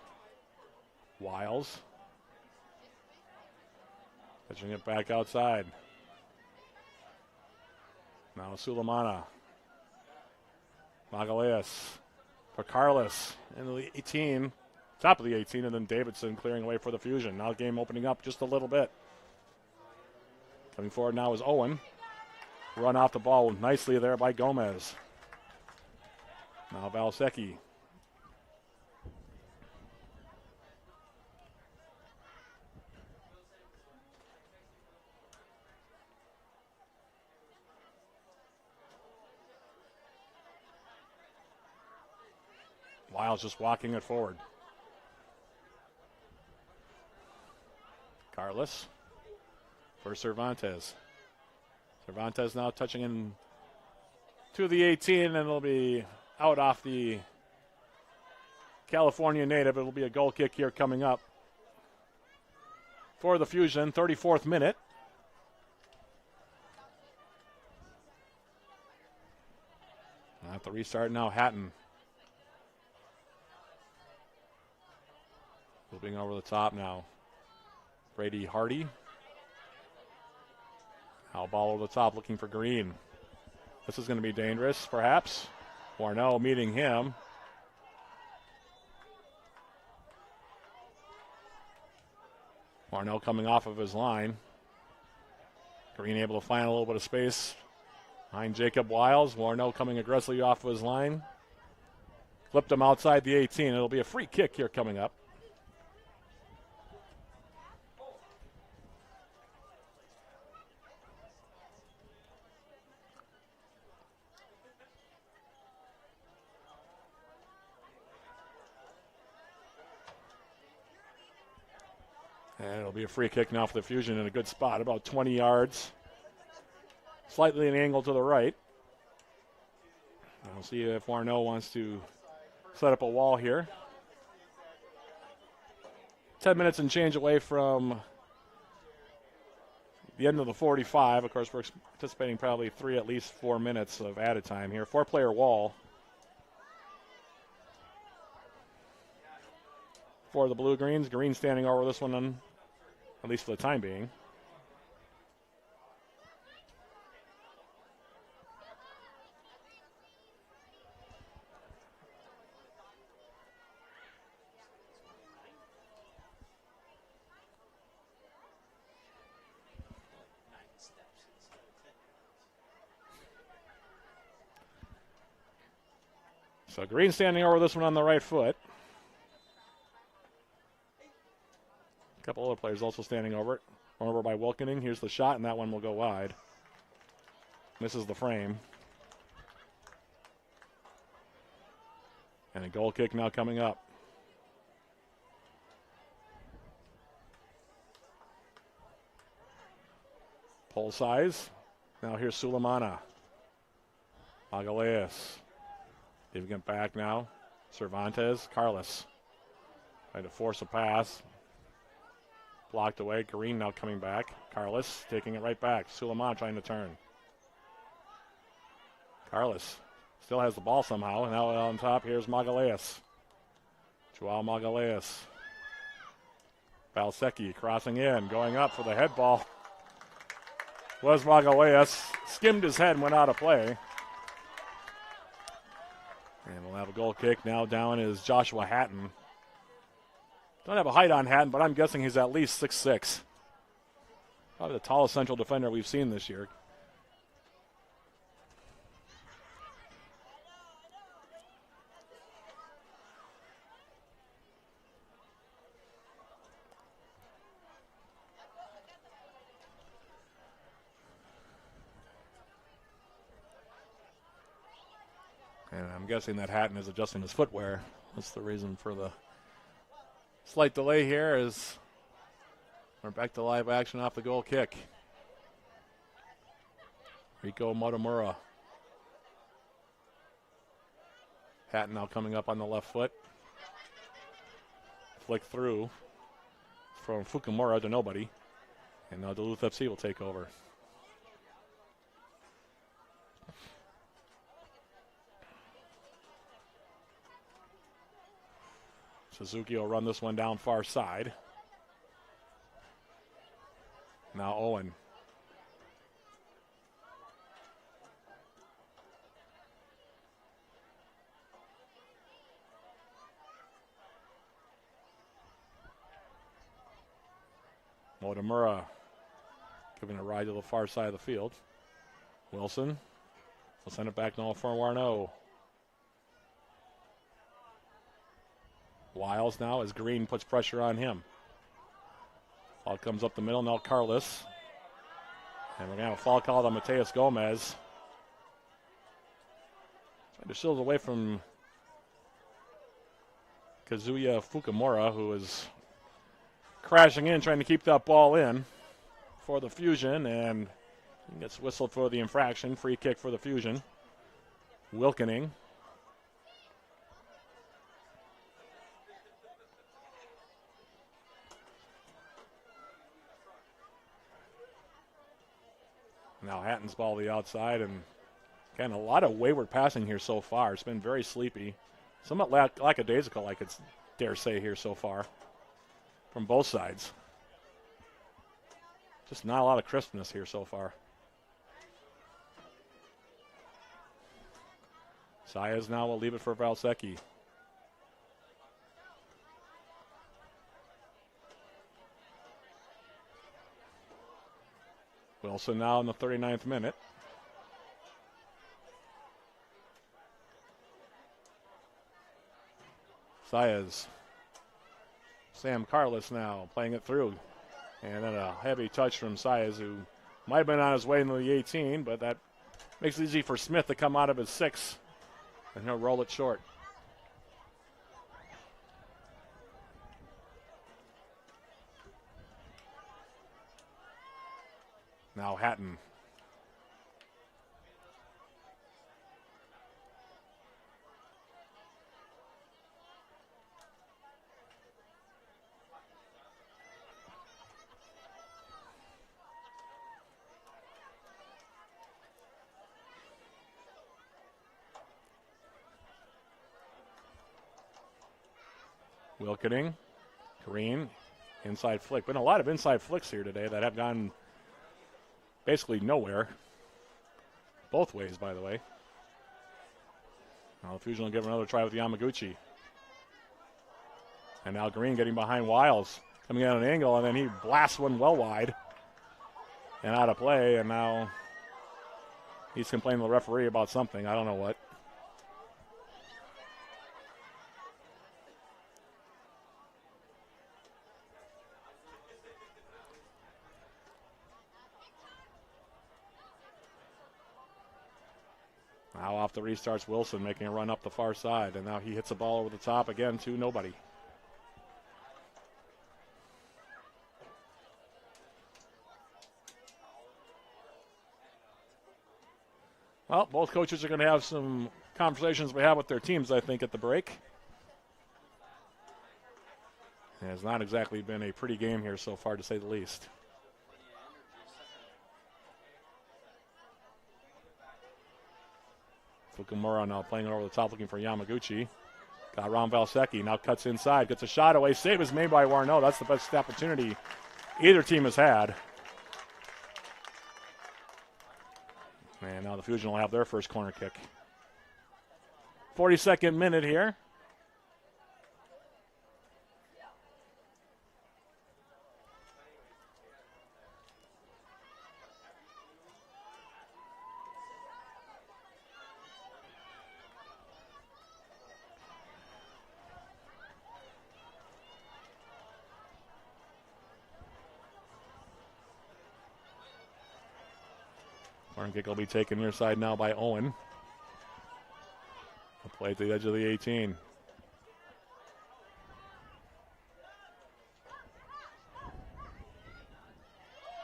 Wiles. Pitching it back outside. Now Sulemana. Magaleas. For Carlos into the 18, top of the 18, and then Davidson clearing away for the Fusion. Now game opening up just a little bit. Coming forward now is Owen. Run off the ball nicely there by Gomez. Now Valsecki. Wiles just walking it forward. Carlos for Cervantes. Cervantes now touching in to the 18, and it'll be out off the California native. It'll be a goal kick here coming up for the Fusion, 34th minute. At the restart now, Hatton. Moving over the top now. Brady Hardy. Now ball over the top looking for Green. This is going to be dangerous, perhaps. Warnell meeting him. Warnell coming off of his line. Green able to find a little bit of space behind Jacob Wiles. Warnell coming aggressively off of his line. Flipped him outside the 18. It'll be a free kick here coming up. And it'll be a free kick now for the Fusion in a good spot, about 20 yards. Slightly an angle to the right. We'll see if Warnell wants to set up a wall here. 10 minutes and change away from the end of the 45. Of course, we're anticipating probably at least 4 minutes of added time here. 4-player wall for the Blue Greens. Green standing over this one, at least for the time being. So Green standing over this one on the right foot. A couple other players also standing over it. One over by Wilkening. Here's the shot, and that one will go wide. Misses the frame. And a goal kick now coming up. Pole size. Now here's Sulemana. Magaleas. Giving it back now. Cervantes. Carlos. Trying to force a pass. Blocked away. Green now coming back. Carlos taking it right back. Suleiman trying to turn. Carlos still has the ball somehow. And now on top, here's Magaleas. Joao Magaleas. Valsecki crossing in, going up for the head ball. Was Magaleas. Skimmed his head and went out of play. And we'll have a goal kick. Now down is Joshua Hatton. Don't have a height on Hatton, but I'm guessing he's at least 6'6". Probably the tallest central defender we've seen this year. And I'm guessing that Hatton is adjusting his footwear. That's the reason for the slight delay here, as we're back to live action off the goal kick. Rico Motomura. Hatton now coming up on the left foot. Flick through from Fukumura to nobody. And now Duluth FC will take over. Suzuki will run this one down far side. Now Owen. Motomura giving a ride to the far side of the field. Wilson will send it back now for Warno. Wiles now as Green puts pressure on him. Ball comes up the middle, now Carlos. And we're going to have a foul called on Mateus Gomez. Trying to shield away from Kazuya Fukumura, who is crashing in, trying to keep that ball in for the Fusion, and gets whistled for the infraction. Free kick for the Fusion. Wilkening. Now Hatton's ball to the outside, and again, a lot of wayward passing here so far. It's been very sleepy. Somewhat lackadaisical, I could dare say, here so far from both sides. Just not a lot of crispness here so far. Saez now will leave it for Valsecki. Wilson now in the 39th minute. Saez. Sam Carlos now playing it through. And then a heavy touch from Saez, who might have been on his way into the 18, but that makes it easy for Smith to come out of his 6. And he'll roll it short. Now Hatton. Wilkening. Green. Inside flick. Been a lot of inside flicks here today that have gone basically nowhere. Both ways, by the way. Now the Fusion will give another try with Yamaguchi. And now Green getting behind Wiles. Coming at an angle, and then he blasts one well wide. And out of play, and now he's complaining to the referee about something. I don't know what. Now off the restarts, Wilson making a run up the far side, and now he hits the ball over the top again to nobody. Well, both coaches are going to have some conversations we have with their teams, I think, at the break. It has not exactly been a pretty game here so far, to say the least. Fukumura now playing it over the top, looking for Yamaguchi. Got around Valsecki, now cuts inside, gets a shot away. Save is made by Warno. That's the best opportunity either team has had. And now the Fusion will have their first corner kick. 42nd minute here. Corner kick will be taken near side now by Owen. A play at the edge of the 18.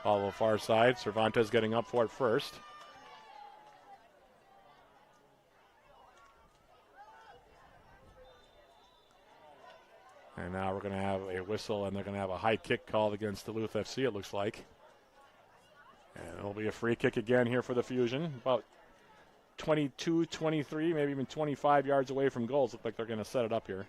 Ball to the far side. Cervantes getting up for it first. And now we're going to have a whistle, and they're going to have a high kick called against Duluth FC, it looks like. And it'll be a free kick again here for the Fusion. About 22, 23, maybe even 25 yards away from goals. Look like they're going to set it up here.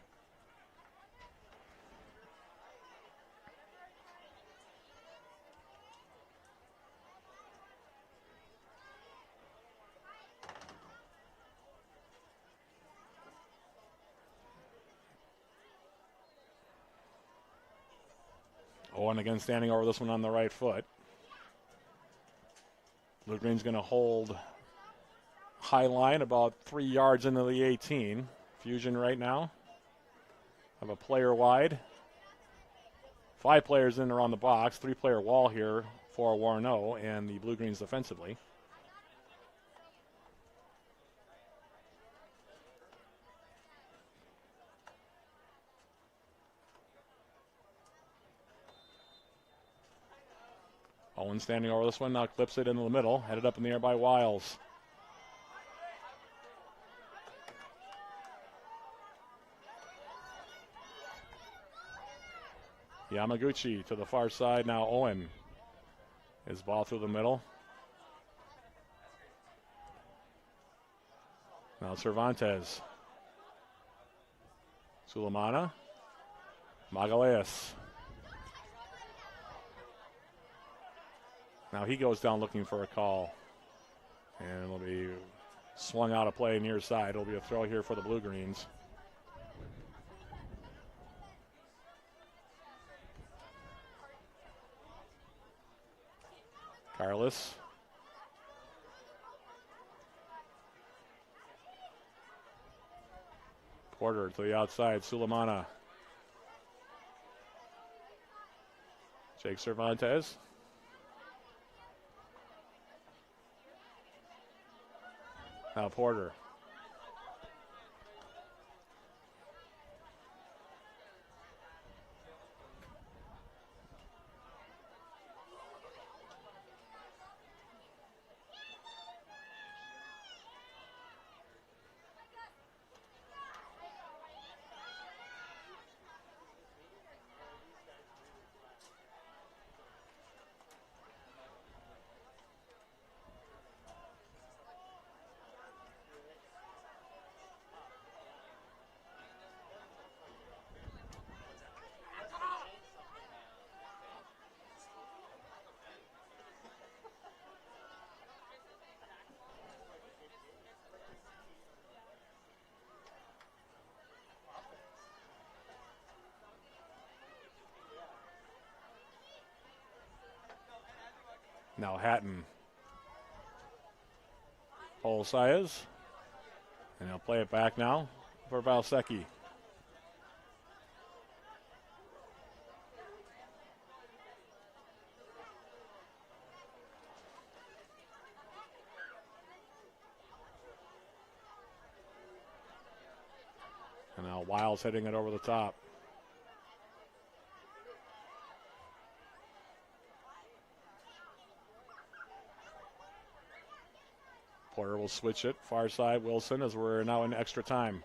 Owen again standing over this one on the right foot. Blue Green's going to hold high line about 3 yards into the 18. Fusion right now Have a player wide. 5 players in around the box. 3-player wall here for Warno and the Blue Greens defensively. Owen standing over this one, now clips it into the middle, headed up in the air by Wiles. Yamaguchi to the far side, now Owen. His ball through the middle. Now Cervantes. Sulemana. Magalhaes. Now he goes down looking for a call. And it'll be swung out of play near side. It'll be a throw here for the Blue Greens. Carlos. Porter to the outside. Sulemana. Jake Cervantes. Now Porter. Now Hatton. Saez. And he'll play it back now for Valsecki. And now Wiles hitting it over the top. Porter will switch it. Far side, Wilson, as we're now in extra time.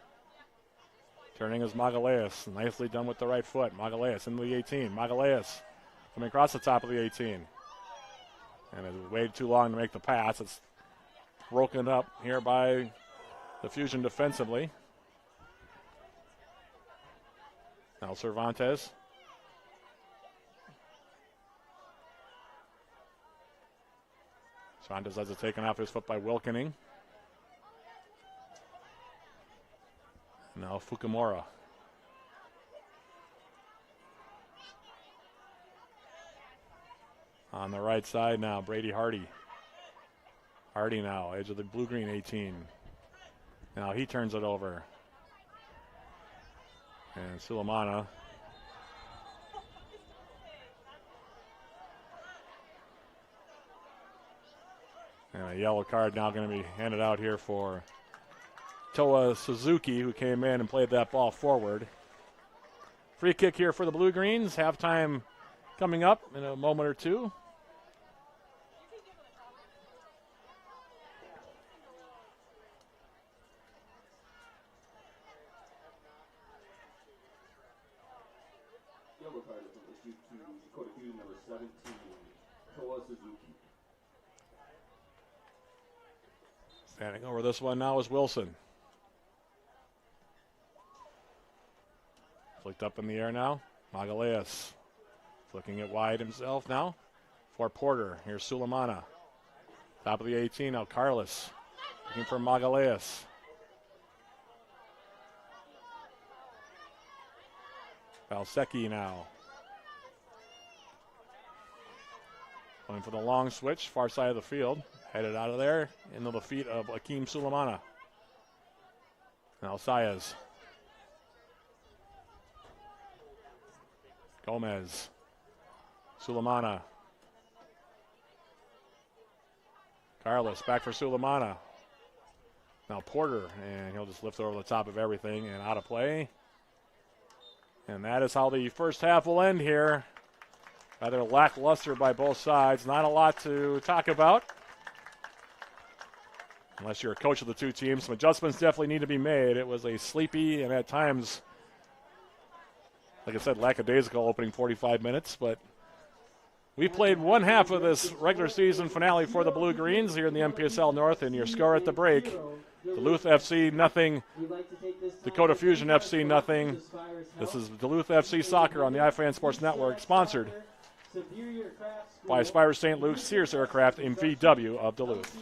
Turning is Magalhaes. Nicely done with the right foot. Magalhaes into the 18. Magalhaes coming across the top of the 18. And it waited too long to make the pass. It's broken up here by the Fusion defensively. Now Cervantes. Cervantes has it taken off his foot by Wilkening. Now Fukumura. On the right side now, Brady Hardy. Hardy now, edge of the blue-green 18. Now he turns it over. And Sulemana. And a yellow card now going to be handed out here for Toa Suzuki, who came in and played that ball forward. Free kick here for the Blue Greens. Halftime coming up in a moment or two. Yellow card is issued to Dakota Fusion number 17, Toa Suzuki. Standing over this one now is Wilson. Flicked up in the air now. Magalhaes looking it wide himself now for Porter. Here's Sulemana. Top of the 18 now, Carlos looking for Magalhaes. Valsecki now. Going for the long switch, far side of the field. Headed out of there into the feet of Akeem Sulemana. Now Saez. Gomez. Sulemana. Carlos back for Sulemana. Now Porter, and he'll just lift over the top of everything and out of play. And that is how the first half will end here. Rather lackluster by both sides. Not a lot to talk about. Unless you're a coach of the two teams. Some adjustments definitely need to be made. It was a sleepy and at times, like I said, lackadaisical opening 45 minutes. But we played one half of this regular season finale for the Blue Greens here in the MPSL North. And your score at the break, Duluth FC nothing, Dakota Fusion FC nothing. This is Duluth FC Soccer on the iFan Sports Network, sponsored by Spire St. Luke's, Sears Aircraft, and VW of Duluth.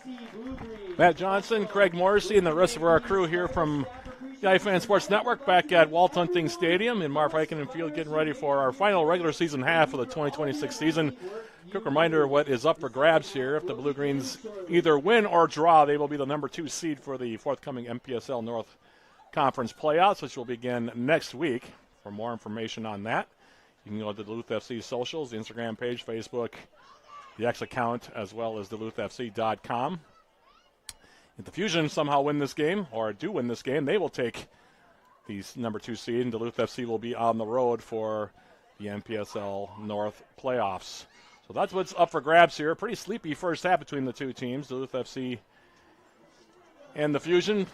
FC Blue Green. Matt Johnson, Craig Morrissey, and the rest of our crew here from the iFan Sports Network back at Walt Hunting Stadium in Marv-Heikkinen Field, getting ready for our final regular season half of the 2026 season. Quick reminder of what is up for grabs here. If the Blue Greens either win or draw, they will be the number 2 seed for the forthcoming MPSL North Conference playoffs, which will begin next week. For more information on that, you can go to Duluth FC socials, the Instagram page, Facebook, the X account, as well as DuluthFC.com. If the Fusion somehow win this game, or do win this game, they will take the number 2 seed, and Duluth FC will be on the road for the MPSL North playoffs. So that's what's up for grabs here. Pretty sleepy first half between the two teams, Duluth FC and the Fusion.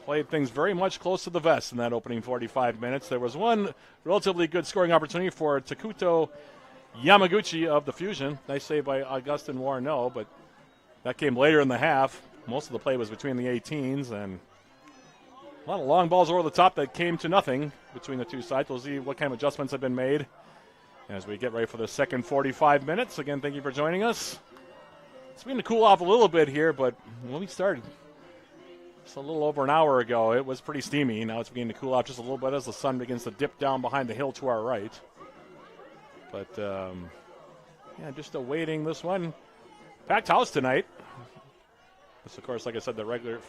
Played things very much close to the vest in that opening 45 minutes. There was one relatively good scoring opportunity for Takuto Yamaguchi of the Fusion. Nice save by Augustin Warno, but that came later in the half. Most of the play was between the 18s, and a lot of long balls over the top that came to nothing between the two sides. We'll see what kind of adjustments have been made as we get ready for the second 45 minutes. Again, thank you for joining us. It's beginning to cool off a little bit here, but when we started just a little over an hour ago, it was pretty steamy. Now it's beginning to cool off just a little bit as the sun begins to dip down behind the hill to our right. But, yeah, just awaiting this one. Packed house tonight. This, of course, like I said, the regular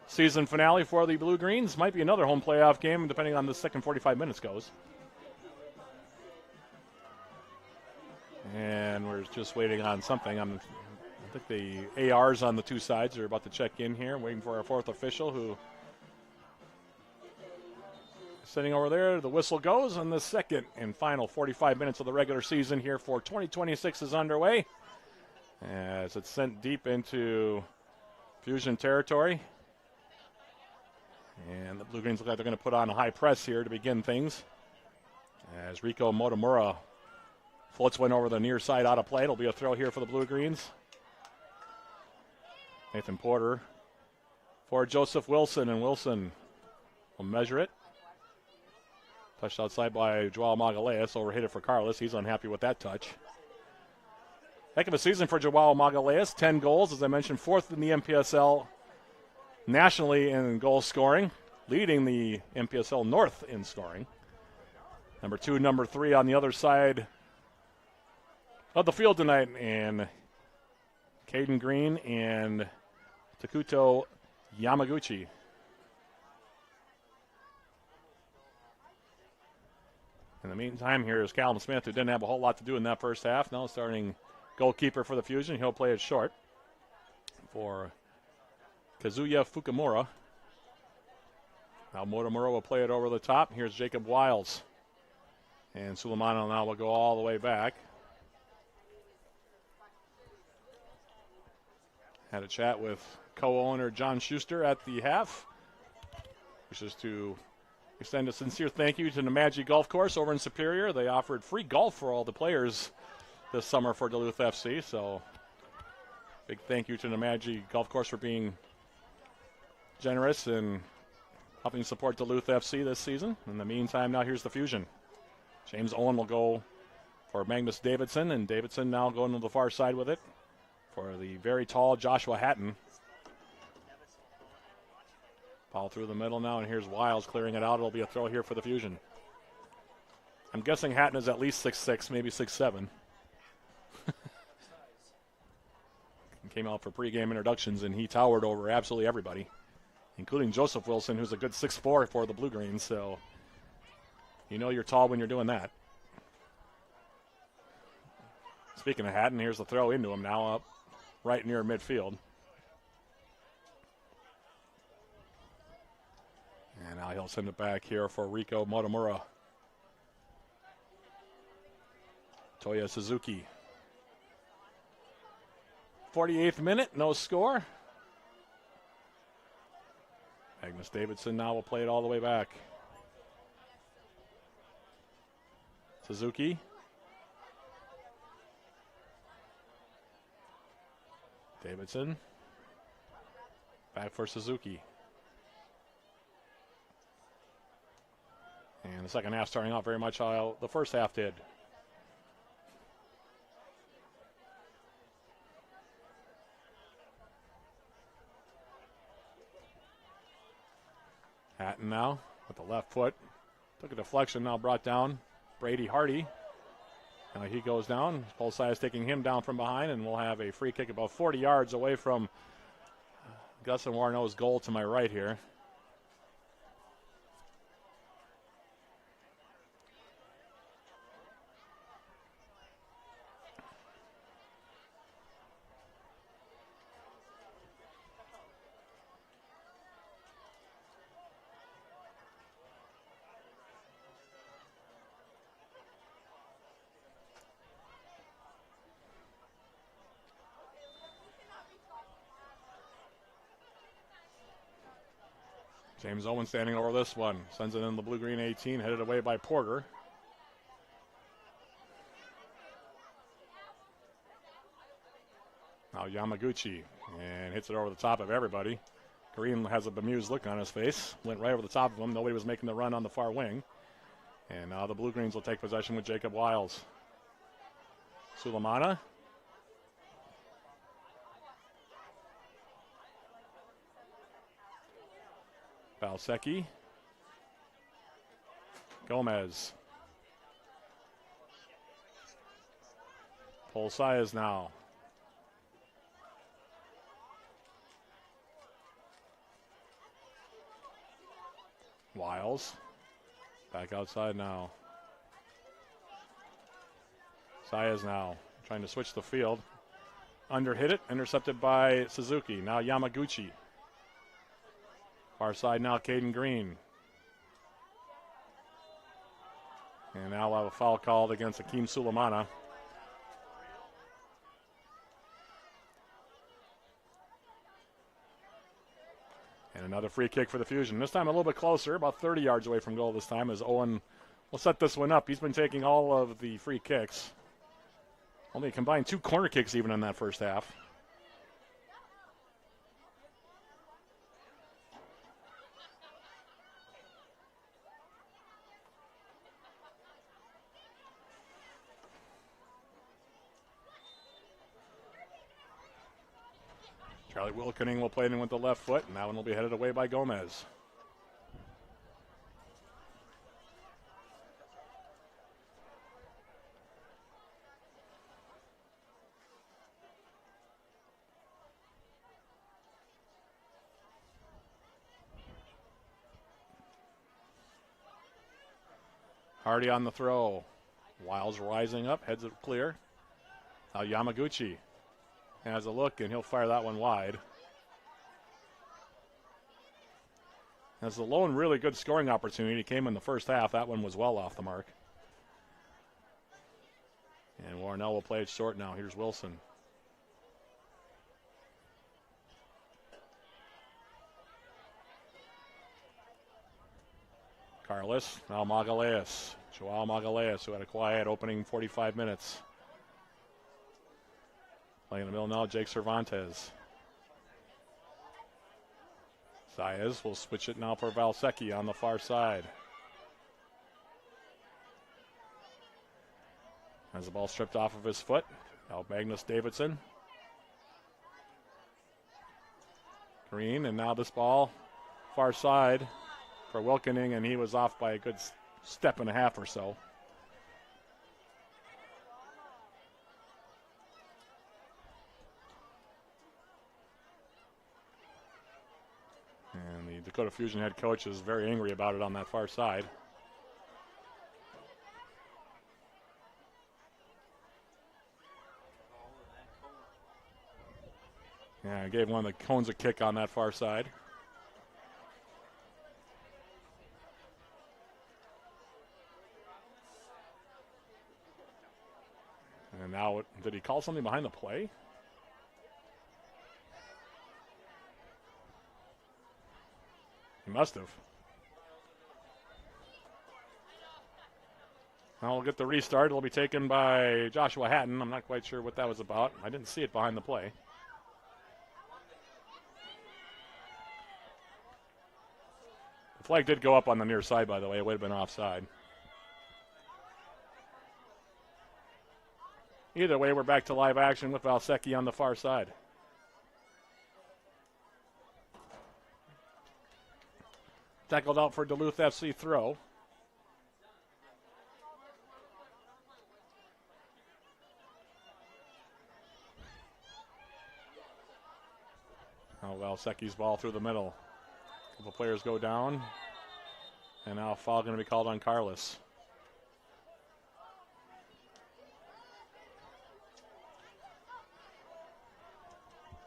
season finale for the Blue Greens. Might be another home playoff game, depending on the second 45 minutes goes. And we're just waiting on something. I think the ARs on the two sides are about to check in here, waiting for our fourth official, who is sitting over there. The whistle goes, and the second and final 45 minutes of the regular season here for 2026 is underway, as it's sent deep into Fusion territory. And the Blue Greens look like they're going to put on a high press here to begin things, as Rico Motomura floats one over the near side out of play. It'll be a throw here for the Blue Greens. Nathan Porter for Joseph Wilson, and Wilson will measure it. Touched outside by Joao Magalhaes, overhit it for Carlos. He's unhappy with that touch. Heck of a season for Joao Magalhaes. 10 goals, as I mentioned, fourth in the MPSL nationally in goal scoring, leading the MPSL North in scoring. Number 2, number 3 on the other side of the field tonight, and Caden Green and Takuto Yamaguchi. In the meantime, here is Callum Smith, who didn't have a whole lot to do in that first half. Now starting goalkeeper for the Fusion. He'll play it short for Kazuya Fukumura. Now Motomura will play it over the top. Here's Jacob Wiles. And Suleimano now will go all the way back. Had a chat with co-owner John Schuster at the half, which is to extend a sincere thank you to Nemadji Golf Course over in Superior. They offered free golf for all the players this summer for Duluth FC, so big thank you to Nemadji Golf Course for being generous and helping support Duluth FC this season. In the meantime, now here's the Fusion. James Owen will go for Magnus Davidson, and Davidson now going to the far side with it for the very tall Joshua Hatton. Ball through the middle now, and here's Wiles clearing it out. It'll be a throw here for the Fusion. I'm guessing Hatton is at least 6'6", maybe 6'7". Came out for pregame introductions, and he towered over absolutely everybody, including Joseph Wilson, who's a good 6'4" for the Blue Greens. So you know you're tall when you're doing that. Speaking of Hatton, here's the throw into him now up right near midfield. And now he'll send it back here for Rico Motomura. Toya Suzuki. 48th minute, no score. Magnus Davidson now will play it all the way back. Suzuki. Davidson. Back for Suzuki. And the second half starting out very much how the first half did. Hatton now with the left foot. Took a deflection, now brought down. Brady Hardy. Now he goes down. Both sides taking him down from behind, and we'll have a free kick about 40 yards away from Gus and Warno's goal to my right here. James Owen standing over this one. Sends it in the blue-green 18, headed away by Porter. Now Yamaguchi, and hits it over the top of everybody. Green has a bemused look on his face. Went right over the top of him. Nobody was making the run on the far wing. And now the Blue-Greens will take possession with Jacob Wiles. Sulemana. Valsecki. Gomez. Polsaias now. Wiles. Back outside now. Saez now trying to switch the field. Underhit it, intercepted by Suzuki. Now Yamaguchi. Far side now, Caden Green. And now we'll have a foul called against Akeem Sulemana. And another free kick for the Fusion. This time a little bit closer, about 30 yards away from goal this time, as Owen will set this one up. He's been taking all of the free kicks. Only combined 2 corner kicks even in that first half. Charlie Wilkening will play it in with the left foot, and that one will be headed away by Gomez. Hardy on the throw. Wiles rising up, heads it clear. Now Yamaguchi has a look, and he'll fire that one wide. As the lone really good scoring opportunity came in the first half, that one was well off the mark. And Warnell will play it short now. Here's Wilson. Carlos, now Magalhaes. Joao Magalhaes, who had a quiet opening 45 minutes. Playing in the middle now, Jake Cervantes. Saez will switch it now for Valsecki on the far side. Has the ball stripped off of his foot. Now Magnus Davidson. Green, and now this ball far side for Wilkening, and he was off by a good step and a half or so. And the Dakota Fusion head coach is very angry about it on that far side. Yeah, gave one of the cones a kick on that far side. And now, did he call something behind the play? He must have. Now we'll get the restart. It'll be taken by Joshua Hatton. I'm not quite sure what that was about. I didn't see it behind the play. The flag did go up on the near side, by the way. It would have been offside. Either way, we're back to live action with Valsecki on the far side. Tackled out for Duluth FC throw. Now Valsecchi's ball through the middle. A couple players go down. And now a foul going to be called on Carlos.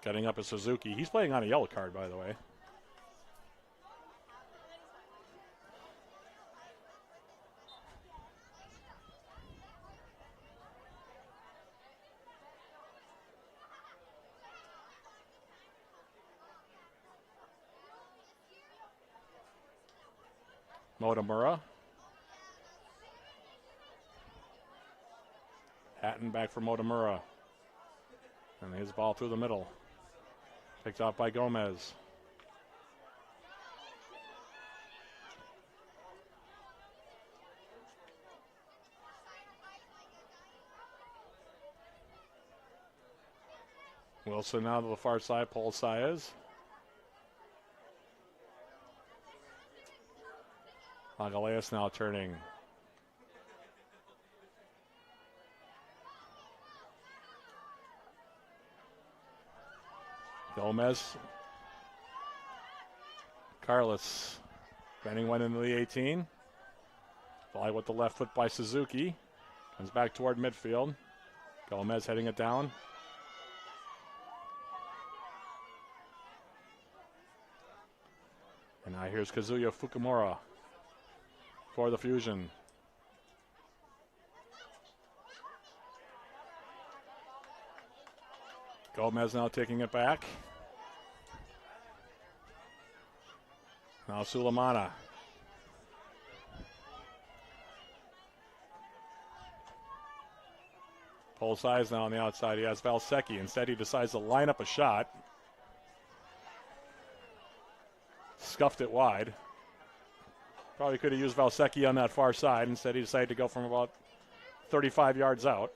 Getting up is Suzuki. He's playing on a yellow card, by the way. Motomura. Hatton back for Motomura. And his ball through the middle. Picked off by Gomez. Wilson now to the far side, Paul Saez. Agaleas now turning. Gomez. Carlos. Bending one into the 18. Volley with the left foot by Suzuki. Comes back toward midfield. Gomez heading it down. And now here's Kazuya Fukumura for the Fusion. Gomez now taking it back. Now Sulemana. Full size now on the outside. He has Valsecchi. Instead, he decides to line up a shot. Scuffed it wide. Probably could have used Valsecchi on that far side. Instead, he decided to go from about 35 yards out.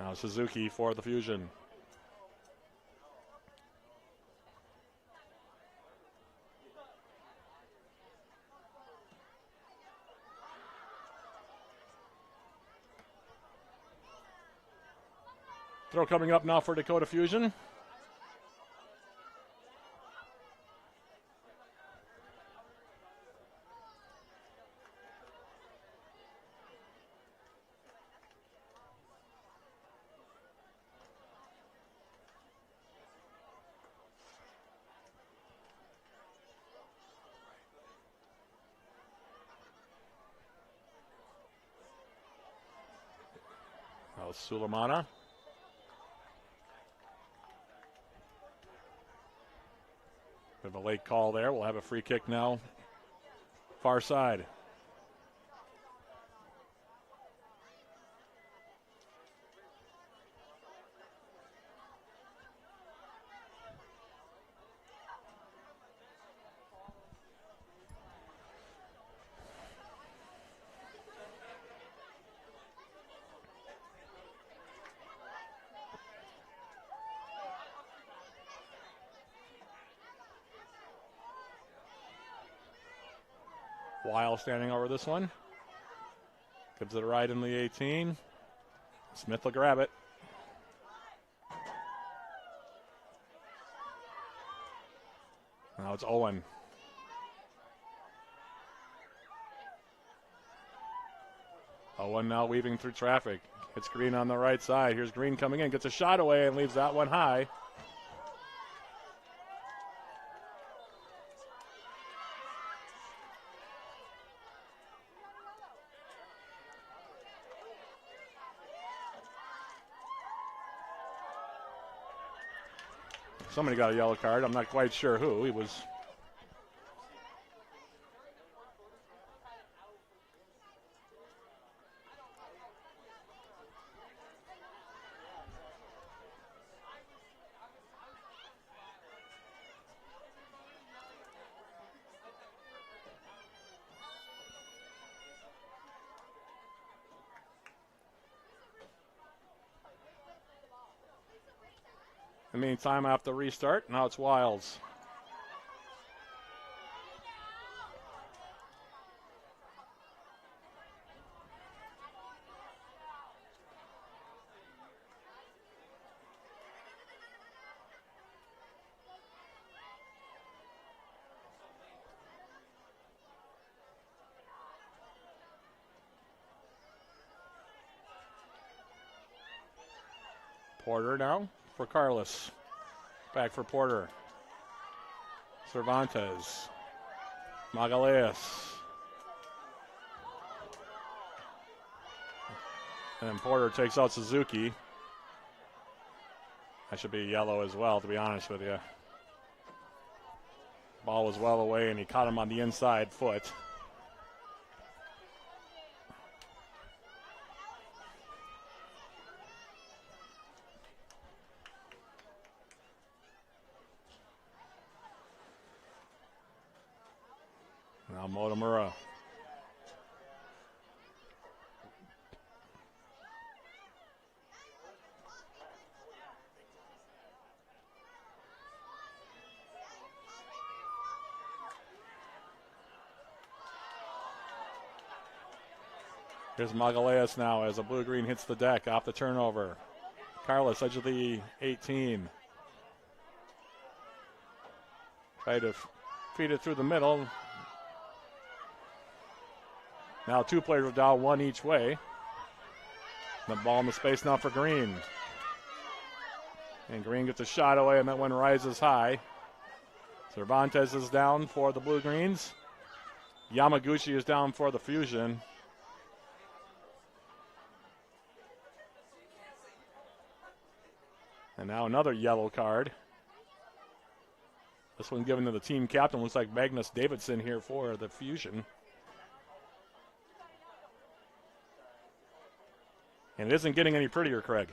Now Suzuki for the Fusion. Throw coming up now for Dakota Fusion. Now Sulemana. Bit of a late call there. We'll have a free kick now. Far side. Weil standing over this one. Gives it a ride in the 18. Smith will grab it. Now it's Owen. Owen now weaving through traffic. Hits Green on the right side. Here's Green coming in. Gets a shot away and leaves that one high. Somebody got a yellow card. I'm not quite sure who. He was. the meantime, after the restart, now it's Wilds. Porter now for Carlos. Back for Porter. Cervantes. Magalhaes. And then Porter takes out Suzuki. That should be yellow as well, to be honest with you. Ball was well away, and he caught him on the inside foot. Now Motomura. Here's Magalhaes now as the blue-green hits the deck off the turnover. Carlos, edge of the 18. Try to feed it through the middle. Now two players are down, one each way. The ball in the space now for Green. And Green gets a shot away, and that one rises high. Cervantes is down for the Blue-Greens. Yamaguchi is down for the Fusion. And now another yellow card. This one given to the team captain. Looks like Magnus Davidson here for the Fusion. And it isn't getting any prettier, Craig.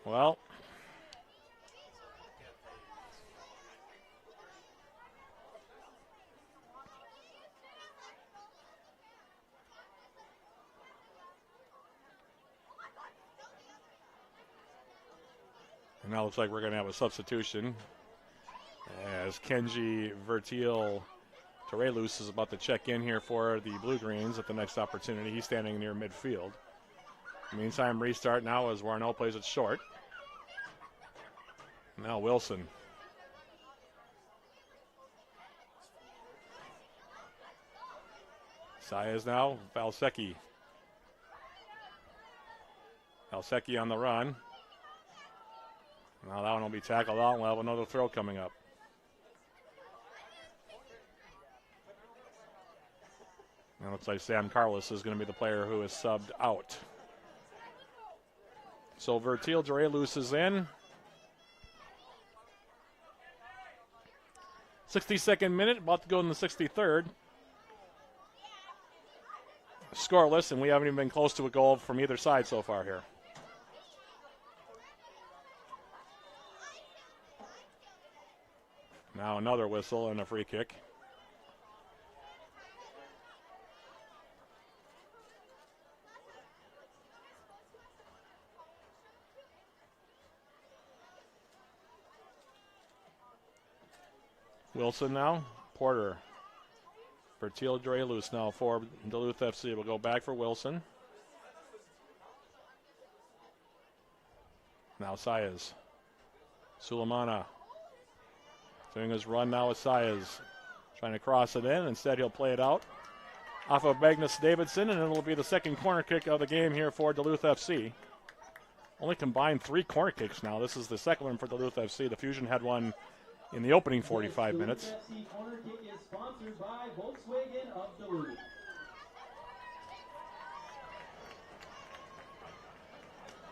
Well, and now looks like we're going to have a substitution as Kenji Vertil Torelus is about to check in here for the Blue-Greens at the next opportunity. He's standing near midfield. Meantime, restart now as Warnell plays it short. Now Wilson. Saez now, Valsecki. Valsecki on the run. Now that one will be tackled out and we'll have another throw coming up. Now it looks like Sam Carlos is going to be the player who is subbed out. So Vertil Dorelus is in. 62nd minute, about to go in the 63rd. Scoreless, and we haven't even been close to a goal from either side so far here. Now another whistle and a free kick. Wilson now, Porter. Vertil Dorelus now for Duluth FC. We'll go back for Wilson. Now Saez. Sulemana. Doing his run now with Saez. Trying to cross it in. Instead, he'll play it out off of Magnus Davidson, and it'll be the second corner kick of the game here for Duluth FC. Only combined 3 corner kicks now. This is the second one for Duluth FC. The Fusion had one in the opening 45 minutes. FC corner kick is sponsored by Volkswagen of Duluth.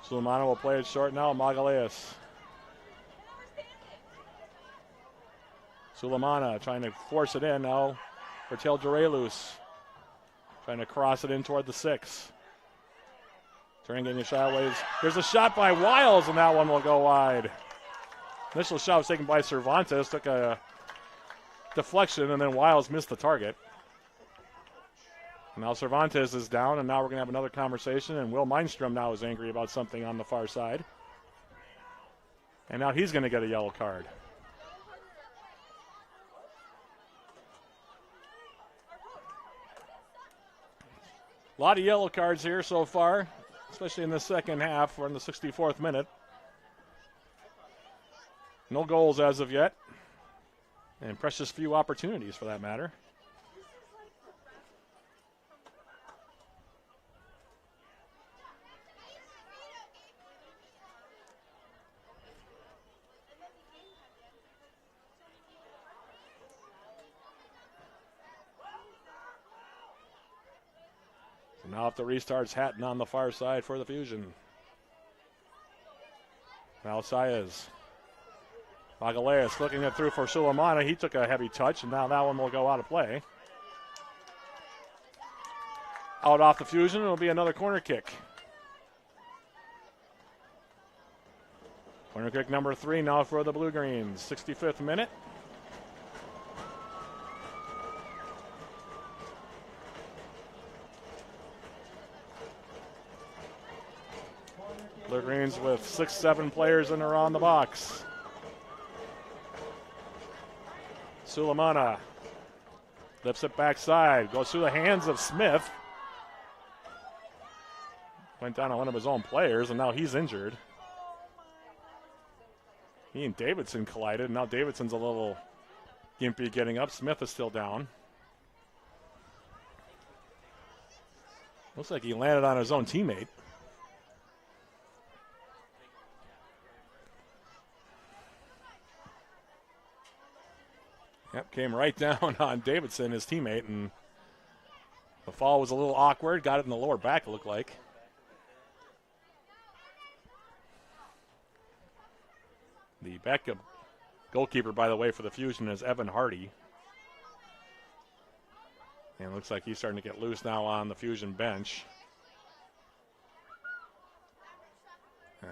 Sulemana will play it short now. Magalhaes. Sulemana trying to force it in now. Vertil Dorelus trying to cross it in toward the 6. Turning, getting a shot away. There's a shot by Wiles, and that one will go wide. Initial shot was taken by Cervantes. Took a deflection, and then Wiles missed the target. Now Cervantes is down, and now we're going to have another conversation, and Will Mindstrom now is angry about something on the far side. And now he's going to get a yellow card. A lot of yellow cards here so far, especially in the second half. We're in the 64th minute. No goals as of yet, and precious few opportunities for that matter. So now if the restart's Hatton on the far side for the Fusion. Now Saez. Magaleas looking it through for Sulemana. He took a heavy touch, and now that one will go out of play. Out off the Fusion, it'll be another corner kick. Corner kick number 3 now for the Blue Greens. 65th minute. Blue Greens with 6-7 players in around the box. Sulemana lifts it backside, goes through the hands of Smith. Went down on one of his own players, and now he's injured. He and Davidson collided, and now Davidson's a little gimpy getting up. Smith is still down. Looks like he landed on his own teammate. Yep, came right down on Davidson, his teammate, and the fall was a little awkward. Got it in the lower back, it looked like. The backup goalkeeper, by the way, for the Fusion is Evan Hardy. And it looks like he's starting to get loose now on the Fusion bench.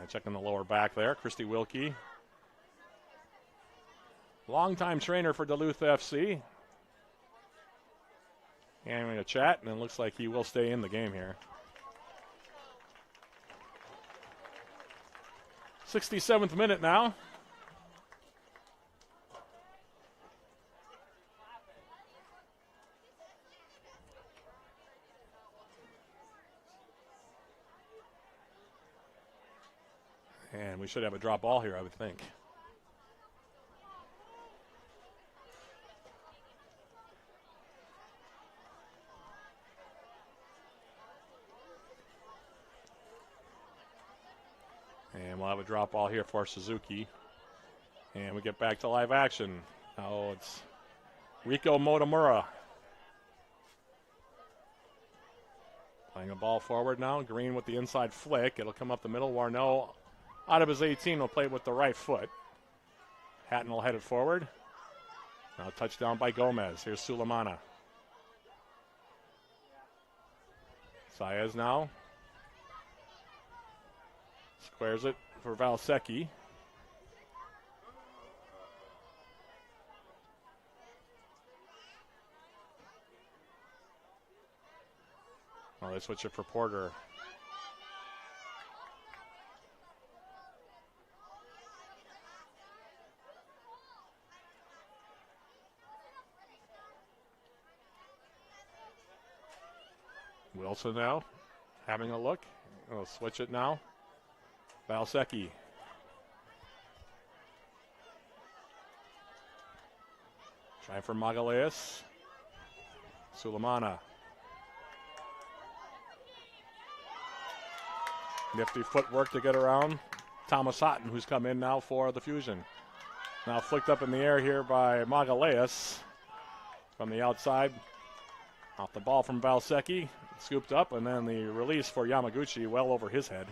Checking the lower back there, Christy Wilkie. Longtime trainer for Duluth FC. And we're going to chat, and it looks like he will stay in the game here. 67th minute now. And we should have a drop ball here, I would think. And we'll have a drop ball here for Suzuki. And we get back to live action. Now it's Rico Motomura. Playing a ball forward now. Green with the inside flick. It'll come up the middle. Warno out of his 18 will play with the right foot. Hatton will head it forward. Now touchdown by Gomez. Here's Sulemana. Saez now. Squares it for Valsecki. Oh, they switch it for Porter. Wilson now having a look. We'll switch it now. Valsecki. Trying for Magaleas. Sulemana. Nifty footwork to get around Thomas Houghton, who's come in now for the Fusion. Now flicked up in the air here by Magaleas from the outside. Off the ball from Valsecki. Scooped up, and then the release for Yamaguchi well over his head.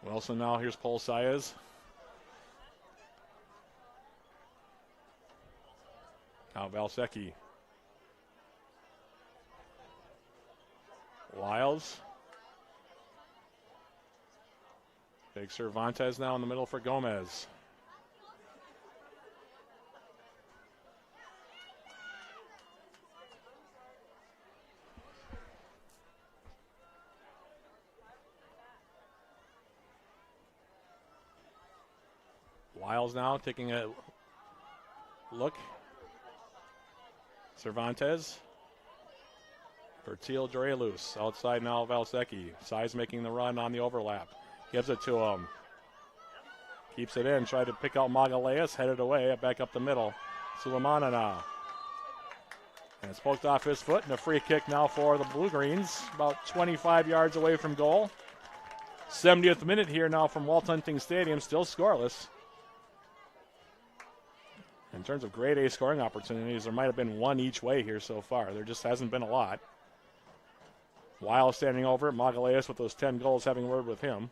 Wilson now, here's Paul Saez. Now Valsecki. Wiles. Big Cervantes now in the middle for Gomez. Wiles now taking a look. Cervantes. For Teal Drelus. Outside now Valsecki. Size making the run on the overlap. Gives it to him. Keeps it in. Tried to pick out Magaleas. Headed away. Back up the middle. Sulemana now. And it's poked off his foot. And a free kick now for the Blue Greens. About 25 yards away from goal. 70th minute here now from Walt Hunting Stadium. Still scoreless. In terms of grade A scoring opportunities, there might have been one each way here so far. There just hasn't been a lot. Wiles standing over. Magaleas with those 10 goals, having a word with him.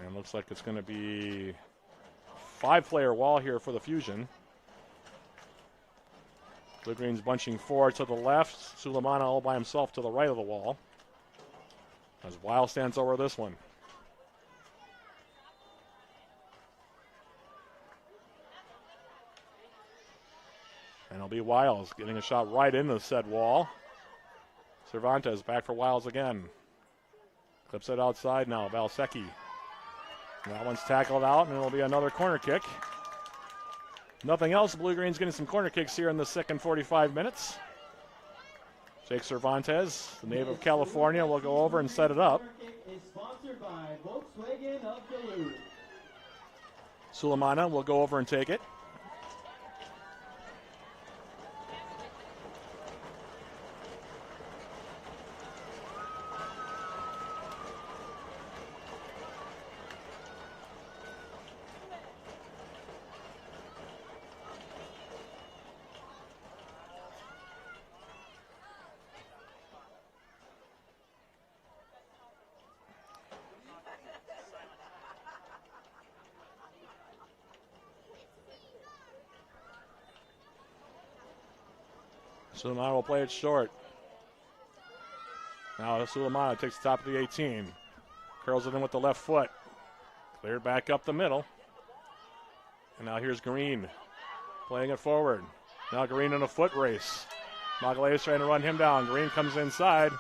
And looks like it's going to be 5-player wall here for the Fusion. Blue Greens bunching forward to the left. Sulemana all by himself to the right of the wall. As Wiles stands over this one. And it'll be Wiles getting a shot right into said wall. Cervantes back for Wiles again. Clips it outside now, Valsecki. That one's tackled out, and it'll be another corner kick. Nothing else. Blue Greens getting some corner kicks here in the second 45 minutes. Jake Cervantes, the native of California, will go over and set it up. Is sponsored by Volkswagen of Duluth. Sulemana will go over and take it. Sulemana will play it short. Now Sulemana takes the top of the 18. Curls it in with the left foot. Cleared back up the middle. And now here's Green playing it forward. Now Green in a foot race. Magaleas trying to run him down. Green comes inside.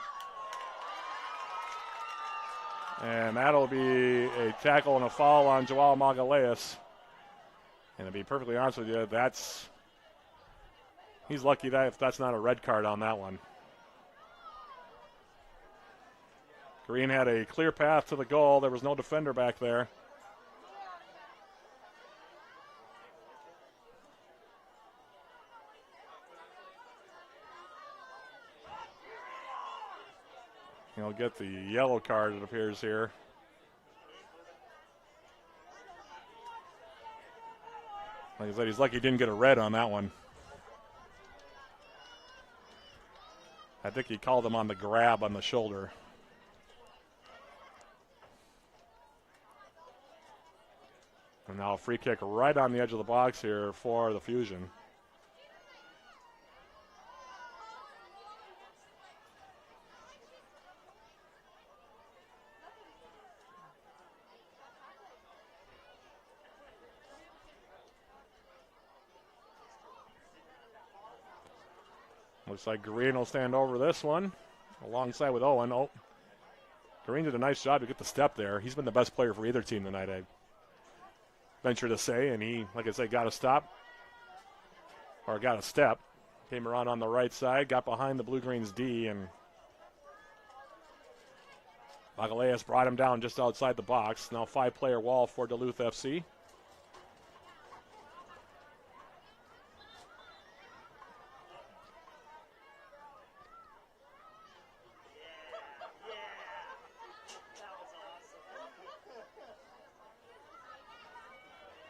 And that'll be a tackle and a foul on Joao Magaleas. And to be perfectly honest with you, he's lucky that if that's not a red card on that one. Green had a clear path to the goal. There was no defender back there. He'll get the yellow card, it appears here. Like I said, he's lucky he didn't get a red on that one. I think he called him on the grab on the shoulder. And now a free kick right on the edge of the box here for the Fusion. Looks like Green will stand over this one alongside with Owen. Oh, Green did a nice job to get the step there. He's been the best player for either team tonight, I venture to say. And he, like I said, got a stop or got a step. Came around on the right side, got behind the Blue Greens D, and Magaleas brought him down just outside the box. Now 5-player wall for Duluth FC.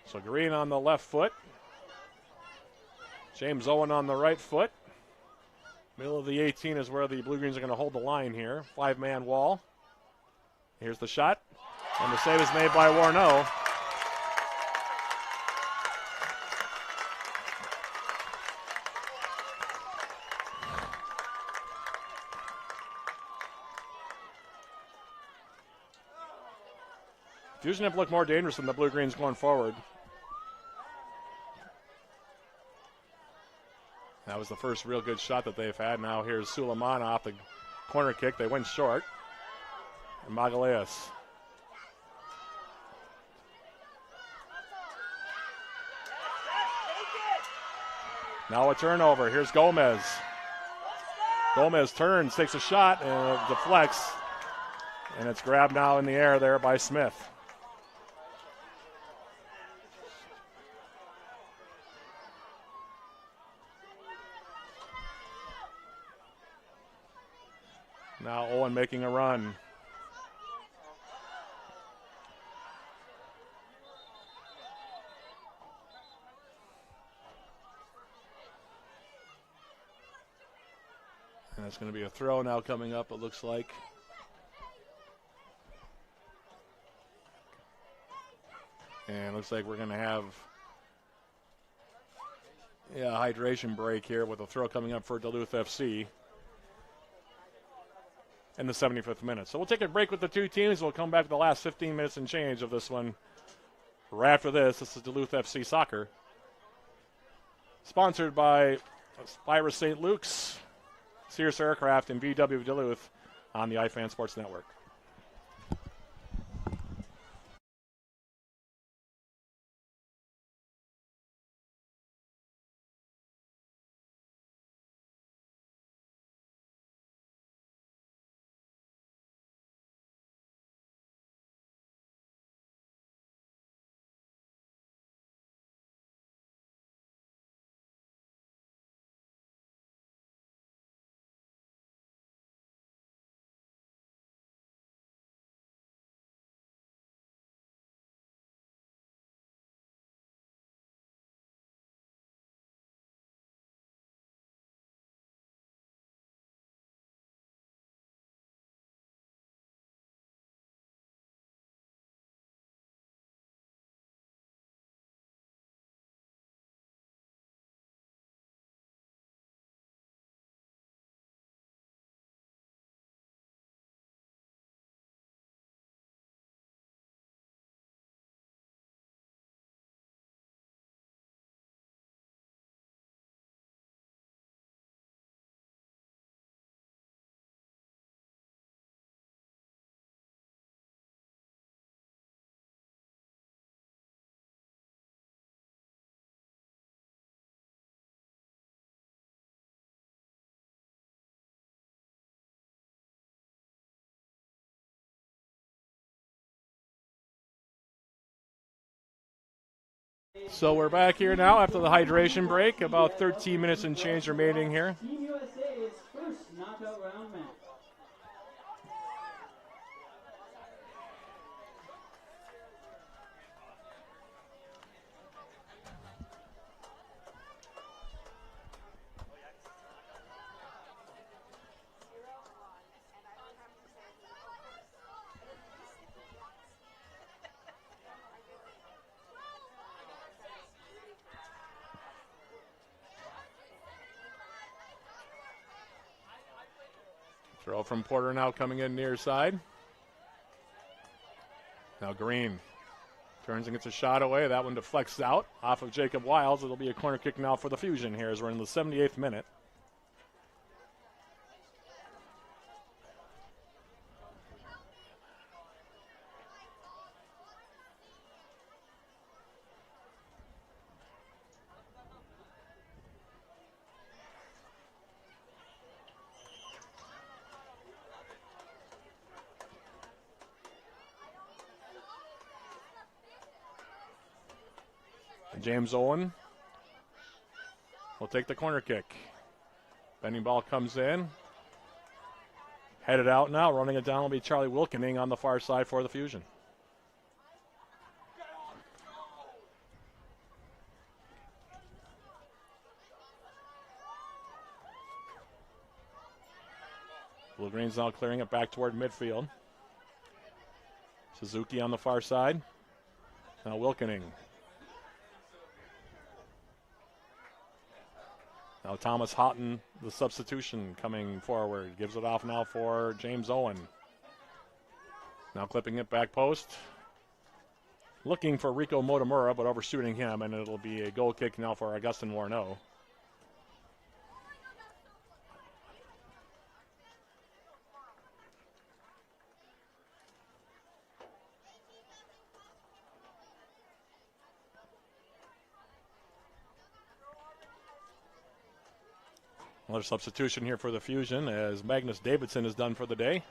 So Green on the left foot. James Owen on the right foot. Middle of the 18 is where the Blue Greens are going to hold the line here. 5-man wall. Here's the shot. And the save is made by Warneau. Fusion have looked more dangerous than the Blue Greens going forward. That was the first real good shot that they've had. Now here's Suleiman off the corner kick. They went short. And Magaleas. Now a turnover. Here's Gomez. Gomez turns, takes a shot, and it deflects. And it's grabbed now in the air there by Smith. Now Owen making a run. And it's going to be a throw now coming up, it looks like. And it looks like we're going to have a hydration break here with a throw coming up for Duluth FC in the 75th minute. So we'll take a break with the two teams. We'll come back to the last 15 minutes and change of this one. Right after this is Duluth FC Soccer. Sponsored by Spira St. Luke's, Sears Aircraft, and VW Duluth on the iFan Sports Network. So we're back here now after the hydration break. About 13 minutes and change remaining here. Team USA's first knockout round match. Throw from Porter now coming in near side. Now Green turns and gets a shot away. That one deflects out off of Jacob Wiles. It'll be a corner kick now for the Fusion here as we're in the 78th minute. James Owen will take the corner kick. Bending ball comes in. Headed out now. Running it down will be Charlie Wilkening on the far side for the Fusion. Blue Green's now clearing it back toward midfield. Suzuki on the far side. Now Wilkening. Now Thomas Houghton, the substitution, coming forward. Gives it off now for James Owen. Now clipping it back post. looking for Rico Motomura, but overshooting him, and it'll be a goal kick now for Augustin Warneau. Another substitution here for the Fusion as Magnus Davidson is done for the day.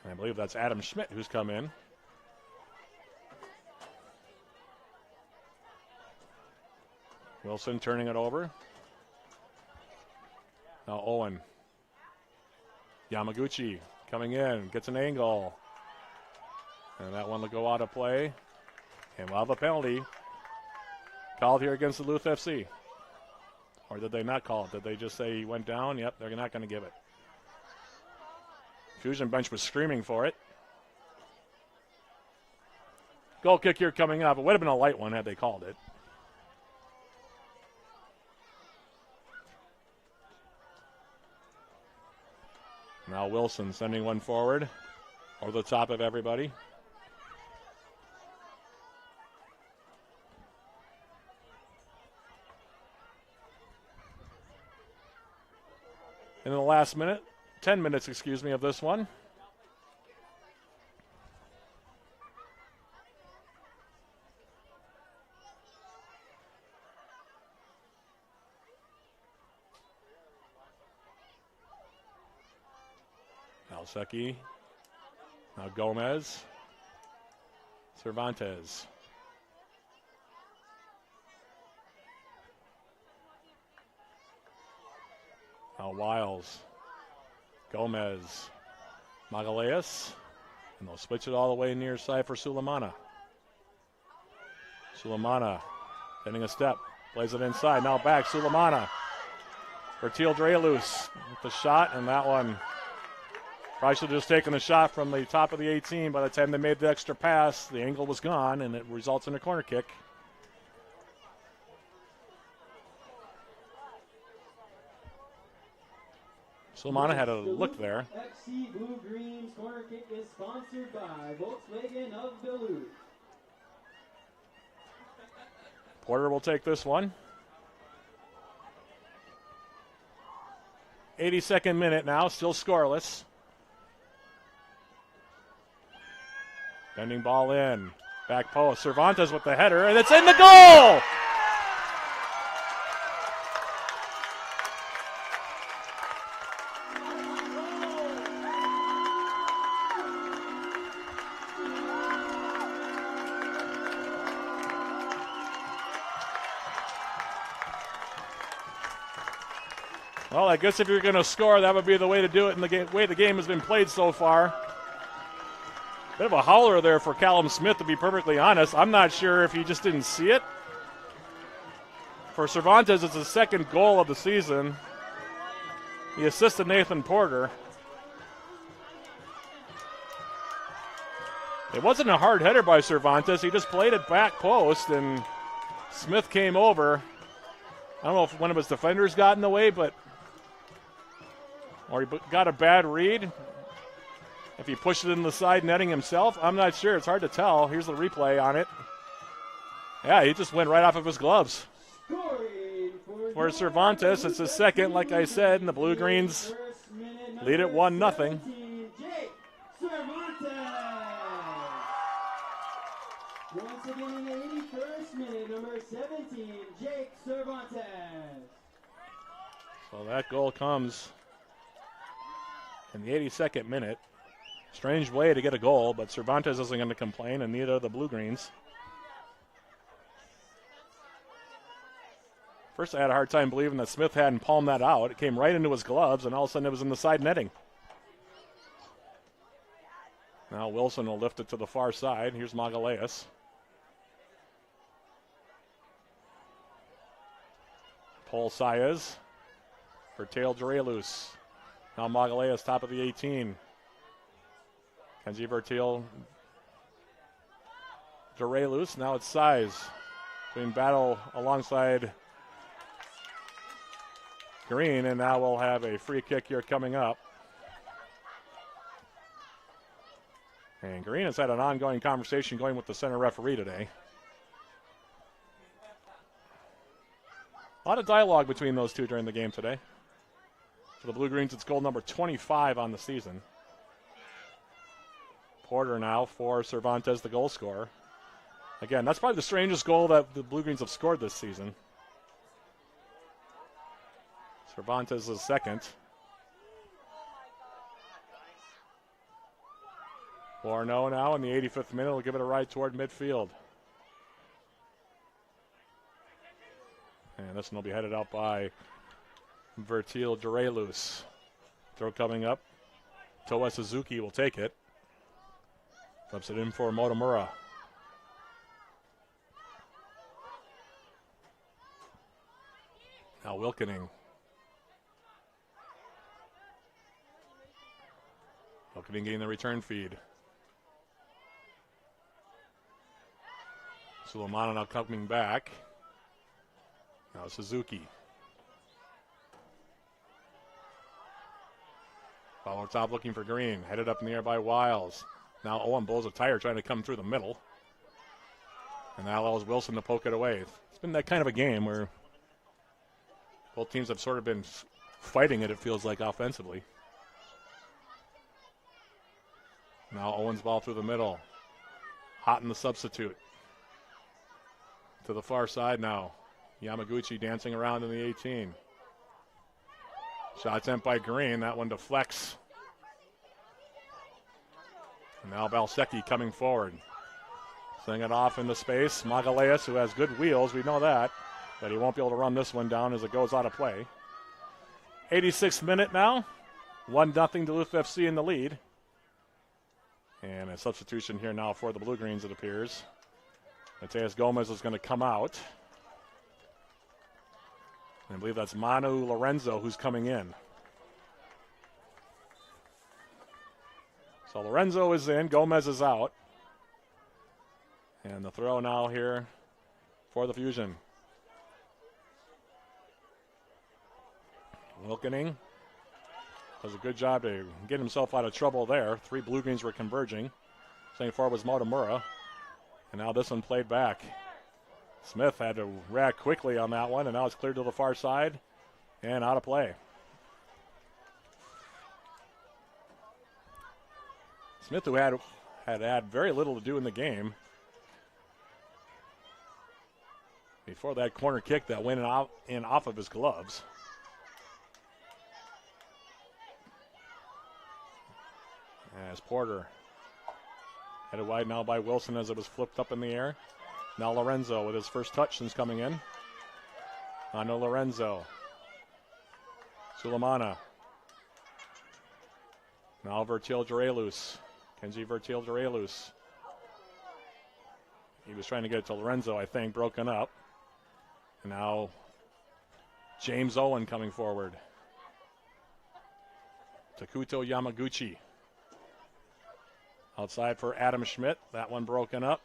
I believe that's Adam Schmidt who's come in. Wilson turning it over. Now Owen. Yamaguchi coming in, gets an angle. And that one will go out of play. And we'll have a penalty called here against Duluth FC. Or did they not call it? Did they just say he went down? Yep, they're not going to give it. Fusion bench was screaming for it. Goal kick here coming up. It would have been a light one had they called it. Now Wilson sending one forward over the top of everybody. In the last 10 minutes, of this one. Alsecki. Now Gomez. Cervantes. Now Wiles. Gomez. Magalhaes. And they'll switch it all the way near side for Sulemana. Sulemana getting a step. Plays it inside. Now back. Sulemana. For Teal Drelus with the shot, and that one probably should have just taken the shot from the top of the 18. By the time they made the extra pass, the angle was gone, and it results in a corner kick. Sulemana had a look there. FC Blue Green's corner kick is sponsored by Volkswagen of Duluth. Porter will take this one. 82nd minute now, still scoreless. Bending ball in. Back post. Cervantes with the header, and it's in the goal! Well, I guess if you're going to score, that would be the way to do it in the way the game has been played so far. Bit of a howler there for Callum Smith, to be perfectly honest. I'm not sure if he just didn't see it. For Cervantes, it's his second goal of the season. He assisted Nathan Porter. It wasn't a hard header by Cervantes. He just played it back post, and Smith came over. I don't know if one of his defenders got in the way, or he got a bad read. If he pushed it in the side netting himself, I'm not sure. It's hard to tell. Here's the replay on it. Yeah, he just went right off of his gloves. For Cervantes, it's his second, like I said, and the Blue Greens lead it 1-0. Once again in the 81st minute, number 17, Jake Cervantes. So that goal comes in the 82nd minute. Strange way to get a goal, but Cervantes isn't going to complain, and neither are the Blue Greens. First, I had a hard time believing that Smith hadn't palmed that out. It came right into his gloves, and all of a sudden it was in the side netting. Now Wilson will lift it to the far side. Here's Magalhaes. Paul Saez for Teal Drelus. Now Magalhaes, top of the 18. Kenzie Vertil, Drelus. Now it's Saez. Doing battle alongside Green, and now we'll have a free kick here coming up. And Green has had an ongoing conversation going with the center referee today. A lot of dialogue between those two during the game today. For the Blue Greens, it's goal number 25 on the season. Porter now for Cervantes, the goal scorer. Again, that's probably the strangest goal that the Blue Greens have scored this season. Cervantes is second. Warno now in the 85th minute will give it a right toward midfield. And this one will be headed out by Vertil Durelus. Throw coming up. Toa Suzuki will take it. Flips it in for Motomura. Now Wilkening. Wilkening getting the return feed. Sulemana now coming back. Now Suzuki. Follow top looking for Green. Headed up in the air by Wiles. Now Owen blows a tire trying to come through the middle. And that allows Wilson to poke it away. It's been that kind of a game where both teams have sort of been fighting it feels like, offensively. Now Owen's ball through the middle. Hot in the substitute. To the far side now. Yamaguchi dancing around in the 18. Shot sent by Green. That one deflects. And now Balsecki coming forward. Sending it off into space. Magalhaes, who has good wheels, we know that. But he won't be able to run this one down as it goes out of play. 86th minute now. 1-0 Duluth FC in the lead. And a substitution here now for the Blue Greens, it appears. Mateus Gomez is going to come out. I believe that's Manu Lorenzo who's coming in. So Lorenzo is in, Gomez is out. And the throw now here for the Fusion. Wilkening does a good job to get himself out of trouble there. 3 Blue Greens were converging. Staying forward was Motomura. And now this one played back. Smith had to react quickly on that one, and now it's cleared to the far side and out of play. Smith, who had very little to do in the game, before that corner kick that went in off of his gloves. As Porter headed wide now by Wilson as it was flipped up in the air. Now Lorenzo with his first touch since coming in. No Lorenzo. Sulemana. Now Vertil Durelus. Kenji Vertil Durelus. He was trying to get it to Lorenzo, I think, broken up. And now James Owen coming forward. Takuto Yamaguchi. Outside for Adam Schmidt. That one broken up.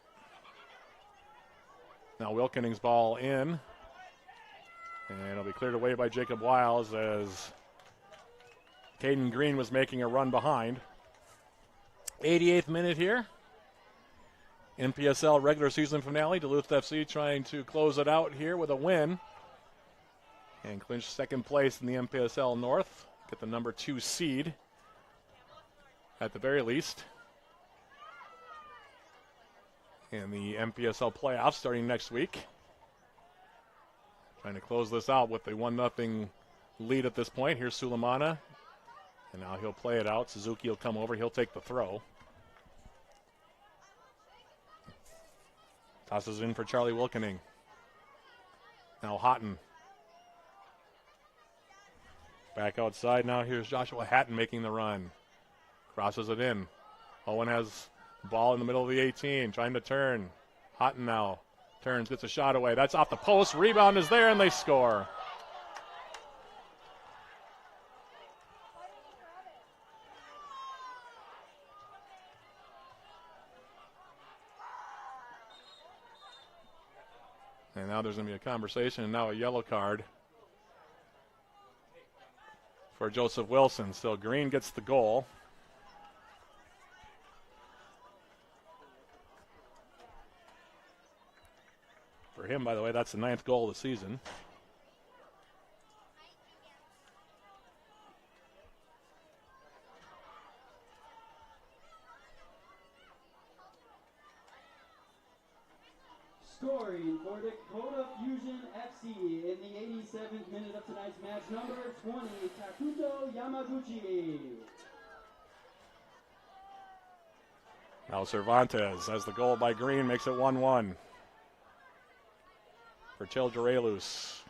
Now Wilkening's ball in. And it'll be cleared away by Jacob Wiles as Caden Green was making a run behind. 88th minute here. NPSL regular season finale. Duluth FC trying to close it out here with a win. And clinch second place in the NPSL North. Get the number 2 seed at the very least. And the NPSL playoffs starting next week. Trying to close this out with a 1-0 lead at this point. Here's Sulemana. And now he'll play it out. Suzuki will come over. He'll take the throw. Tosses in for Charlie Wilkening. Now Houghton. Back outside. Now here's Joshua Hatton making the run. Crosses it in. Owen has the ball in the middle of the 18. Trying to turn. Houghton now. Turns, gets a shot away. That's off the post. Rebound is there, and they score. And now there's going to be a conversation, and now a yellow card. for Joseph Wilson. So Green gets the goal. For him, by the way, that's the 9th goal of the season. Scoring for Dakota Fusion FC in the 87th minute of tonight's match, number 20, Takuto Yamaguchi. Now Cervantes has the goal by Green, makes it 1-1 for Childrelus.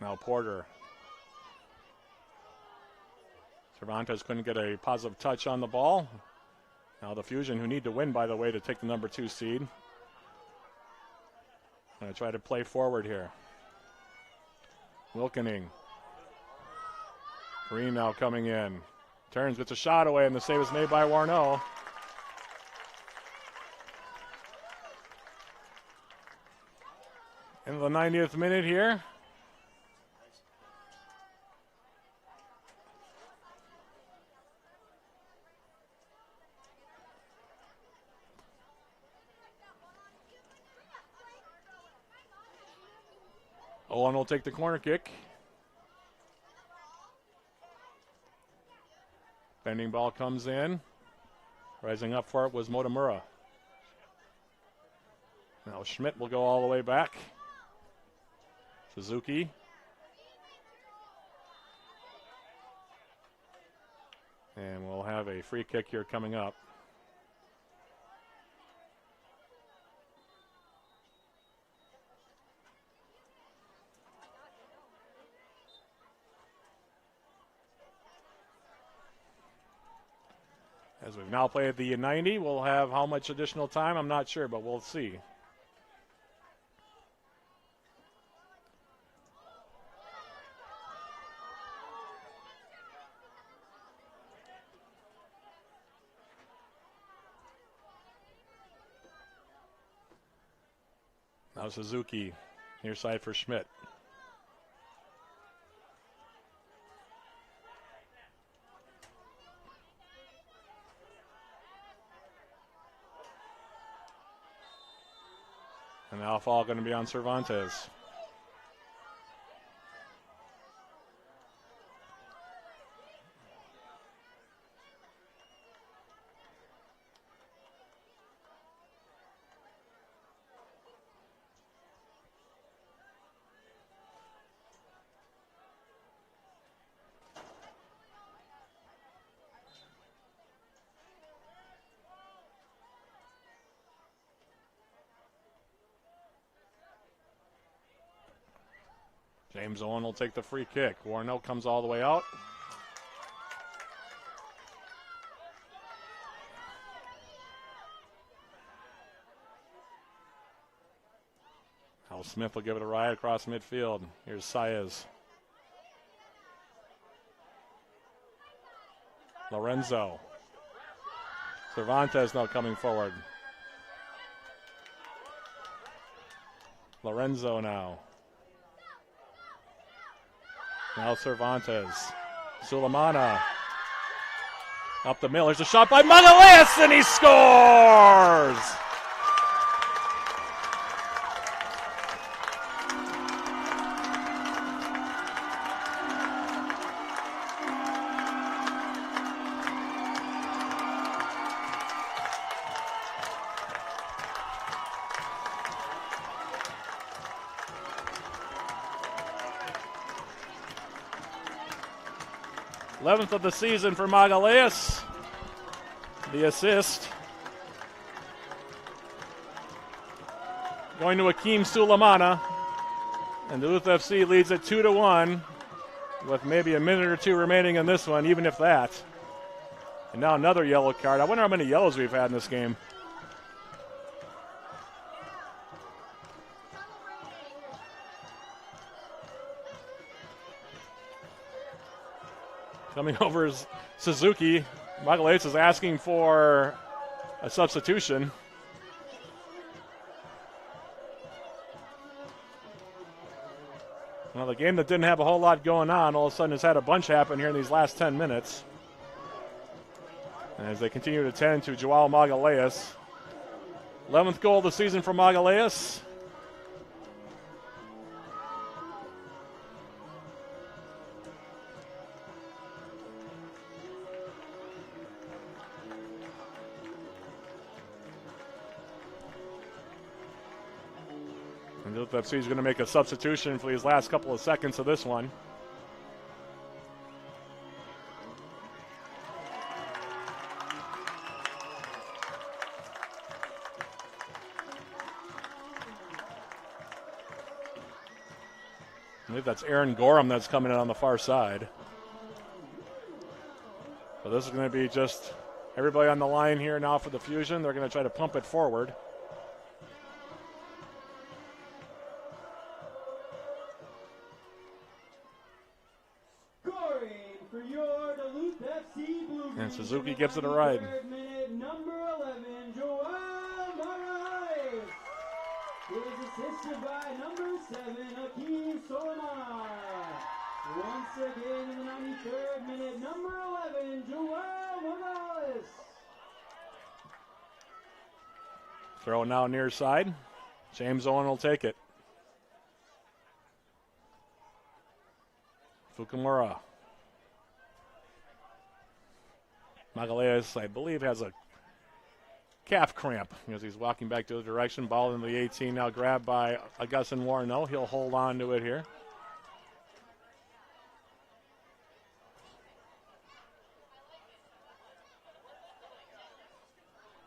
Now Porter. Cervantes couldn't get a positive touch on the ball. Now the Fusion, who need to win, by the way, to take the number 2 seed. Going to try to play forward here. Wilkening. Green now coming in. Turns, gets a shot away, and the save is made by Warno. In the 90th minute here. Owen will take the corner kick. Bending ball comes in. Rising up for it was Motomura. Now Schmidt will go all the way back. Suzuki. And we'll have a free kick here coming up. As we've now played the 90, we'll have how much additional time? I'm not sure, but we'll see. Now Suzuki, near side for Schmidt. And now foul going to be on Cervantes. James Owen will take the free kick. Warnell comes all the way out. Al Smith will give it a ride across midfield. Here's Saez. Lorenzo. Cervantes now coming forward. Lorenzo now. Now Cervantes. Sulemana. Up the middle. There's a shot by Magaleas, and he scores! Eleventh of the season for Magaleas. The assist going to Akeem Sulemana, and Duluth FC leads it 2-1 with maybe a minute or two remaining in this one, even if that. And now another yellow card. I wonder how many yellows we've had in this game. Coming over is Suzuki. Magaleas is asking for a substitution. Well, the game that didn't have a whole lot going on all of a sudden has had a bunch happen here in these last 10 minutes. And as they continue to tend to Joao Magalhaes. 11th goal of the season for Magalhaes. And Duluth FC is going to make a substitution for these last couple of seconds of this one. I believe that's Aaron Gorham that's coming in on the far side. So this is going to be just everybody on the line here now for the Fusion. They're going to try to pump it forward. Scoring for your Duluth FC Blue Green. And Suzuki gives it a ride. Minute, number 11, Joao Magalhaes. He was assisted by number 7, Akeem Solimar. Once again in the 93rd minute, number 11, Joao Magalhaes. Throw now near side. James Owen will take it. Fukumura. Magalhaes, I believe, has a calf cramp as he's walking back to the direction. Ball into the 18, now grabbed by Augustin Warno. He'll hold on to it here.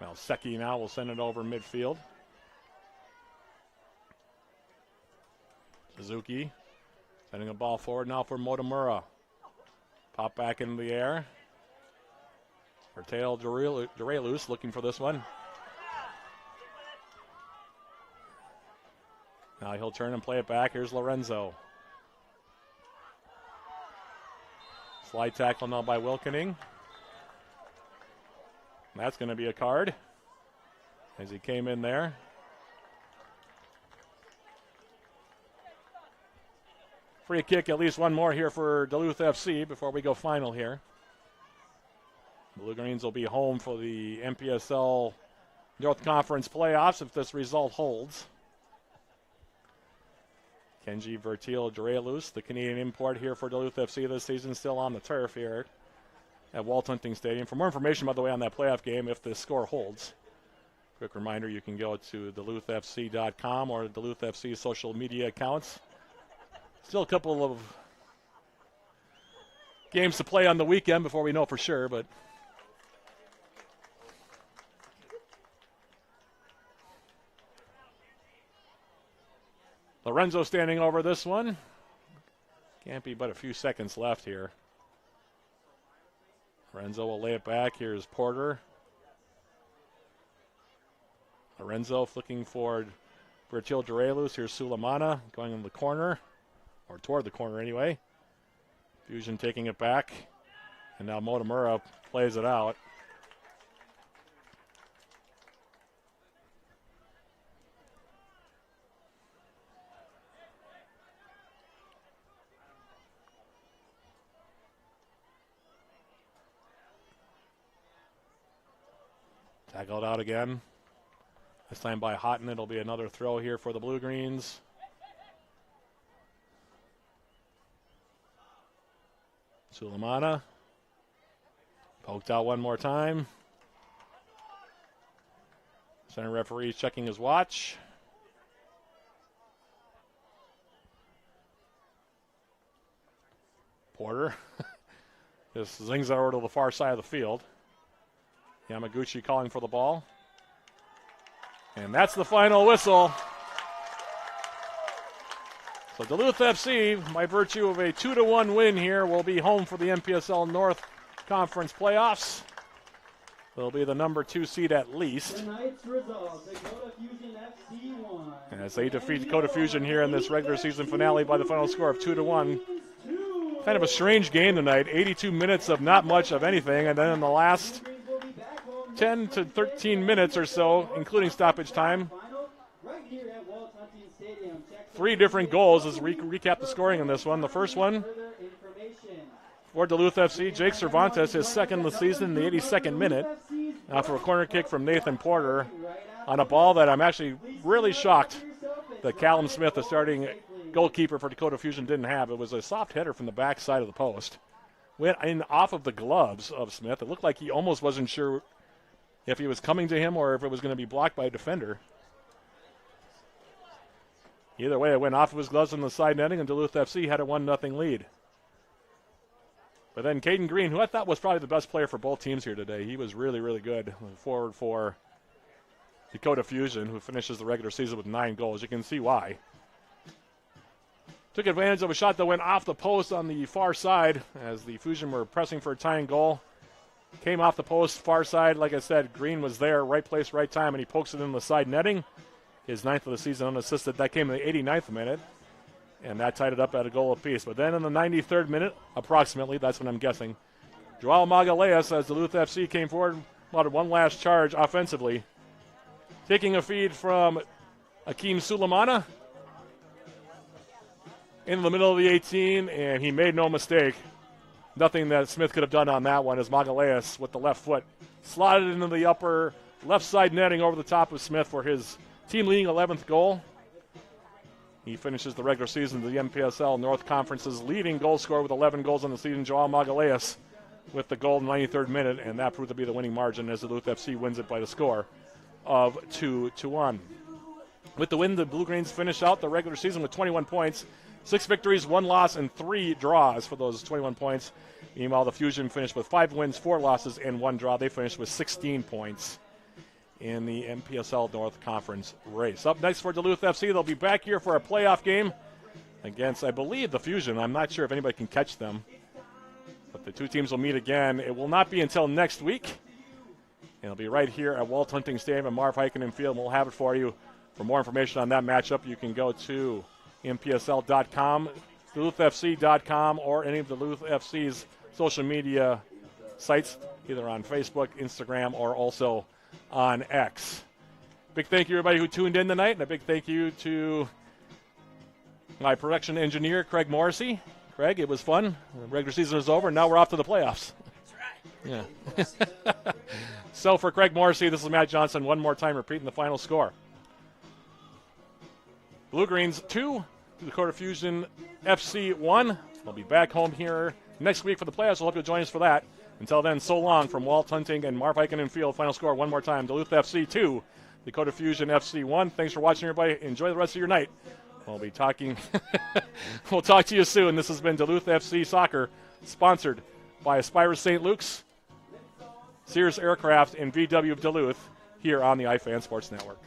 Well, Seki now will send it over midfield. Suzuki sending a ball forward now for Motomura. Pop back into the air. Bertale Durelus looking for this one. Now he'll turn and play it back. Here's Lorenzo. Slide tackle now by Wilkening. That's going to be a card as he came in there. Free kick, at least one more here for Duluth FC before we go final here. Blue Greens will be home for the MPSL North Conference playoffs if this result holds. Kenji Vertil Durelus, the Canadian import here for Duluth FC this season, still on the turf here at Walt Hunting Stadium. For more information, by the way, on that playoff game, if the score holds, quick reminder, you can go to DuluthFC.com or Duluth FC social media accounts. Still a couple of games to play on the weekend before we know for sure, but Lorenzo standing over this one. Can't be but a few seconds left here. Lorenzo will lay it back. Here's Porter. Lorenzo flicking for Bertil Durelus. Here's Sulemana going in the corner, or toward the corner anyway. Fusion taking it back. And now Motomura plays it out. Tackled out again. This time by Houghton. It'll be another throw here for the Blue Greens. Sulemana. Poked out one more time. Center referee checking his watch. Porter. Just zings it over to the far side of the field. Yamaguchi calling for the ball. And that's the final whistle. So Duluth FC, by virtue of a 2-1 win here, will be home for the MPSL North Conference playoffs. They'll be the number 2 seed at least. Tonight's result, Dakota Fusion FC won. As they defeat Dakota Fusion here in this regular season finale by the final score of 2-1. Kind of a strange game tonight. 82 minutes of not much of anything, and then in the last 10 to 13 minutes or so, including stoppage time, three different goals. Let's recap the scoring in this one. The first one for Duluth FC, Jake Cervantes, his second of the season in the 82nd minute. For a corner kick from Nathan Porter on a ball that I'm actually really shocked that Callum Smith, the starting goalkeeper for Dakota Fusion, didn't have. It was a soft header from the back side of the post. Went in off of the gloves of Smith. It looked like he almost wasn't sure if he was coming to him or if it was going to be blocked by a defender. Either way, it went off of his gloves on the side netting, and Duluth FC had a 1-0 lead. But then Caden Green, who I thought was probably the best player for both teams here today, he was really, really good. Forward for Dakota Fusion, who finishes the regular season with 9 goals. You can see why. Took advantage of a shot that went off the post on the far side as the Fusion were pressing for a tying goal. Came off the post, far side. Like I said, Green was there, right place, right time, and he pokes it in the side netting. His 9th of the season unassisted. That came in the 89th minute, and that tied it up at a goal apiece. But then in the 93rd minute, approximately, that's what I'm guessing, Joao Magalhaes, as Duluth FC came forward, wanted one last charge offensively. Taking a feed from Akeem Sulemana into the middle of the 18, and he made no mistake. Nothing that Smith could have done on that one as Magalhaes, with the left foot, slotted into the upper left side netting over the top of Smith for his team-leading 11th goal. He finishes the regular season of the MPSL North Conference's leading goal scorer with 11 goals on the season, Joao Magalhaes, with the goal in the 93rd minute, and that proved to be the winning margin as Duluth FC wins it by the score of 2-1. With the win, the Blue Greens finish out the regular season with 21 points, 6 victories, 1 loss, and 3 draws for those 21 points. Meanwhile, the Fusion finished with 5 wins, 4 losses, and 1 draw. They finished with 16 points in the MPSL North Conference race. Up next for Duluth FC, they'll be back here for a playoff game against, I believe, the Fusion. I'm not sure if anybody can catch them. But the two teams will meet again. It will not be until next week. And it'll be right here at Walt Hunting Stadium at Marv Heikkinen Field. We'll have it for you. For more information on that matchup, you can go to MPSL.com, DuluthFC.com, or any of Duluth FC's social media sites, either on Facebook, Instagram, or also on X. Big thank you, everybody who tuned in tonight, and a big thank you to my production engineer, Craig Morrissey. Craig, it was fun. The regular season is over, and now we're off to the playoffs. That's right. Yeah. So for Craig Morrissey, this is Matt Johnson. One more time, repeating the final score. Blue Greens 2, Dakota Fusion FC 1. They'll be back home here next week for the playoffs. We'll hope you'll join us for that. Until then, so long from Walt Hunting and Marv Heikkinen Field. Final score one more time. Duluth FC 2, Dakota Fusion FC 1. Thanks for watching, everybody. Enjoy the rest of your night. We'll be talking. We'll talk to you soon. This has been Duluth FC Soccer, sponsored by Aspira St. Luke's, Sears Aircraft, and VW of Duluth here on the iFan Sports Network.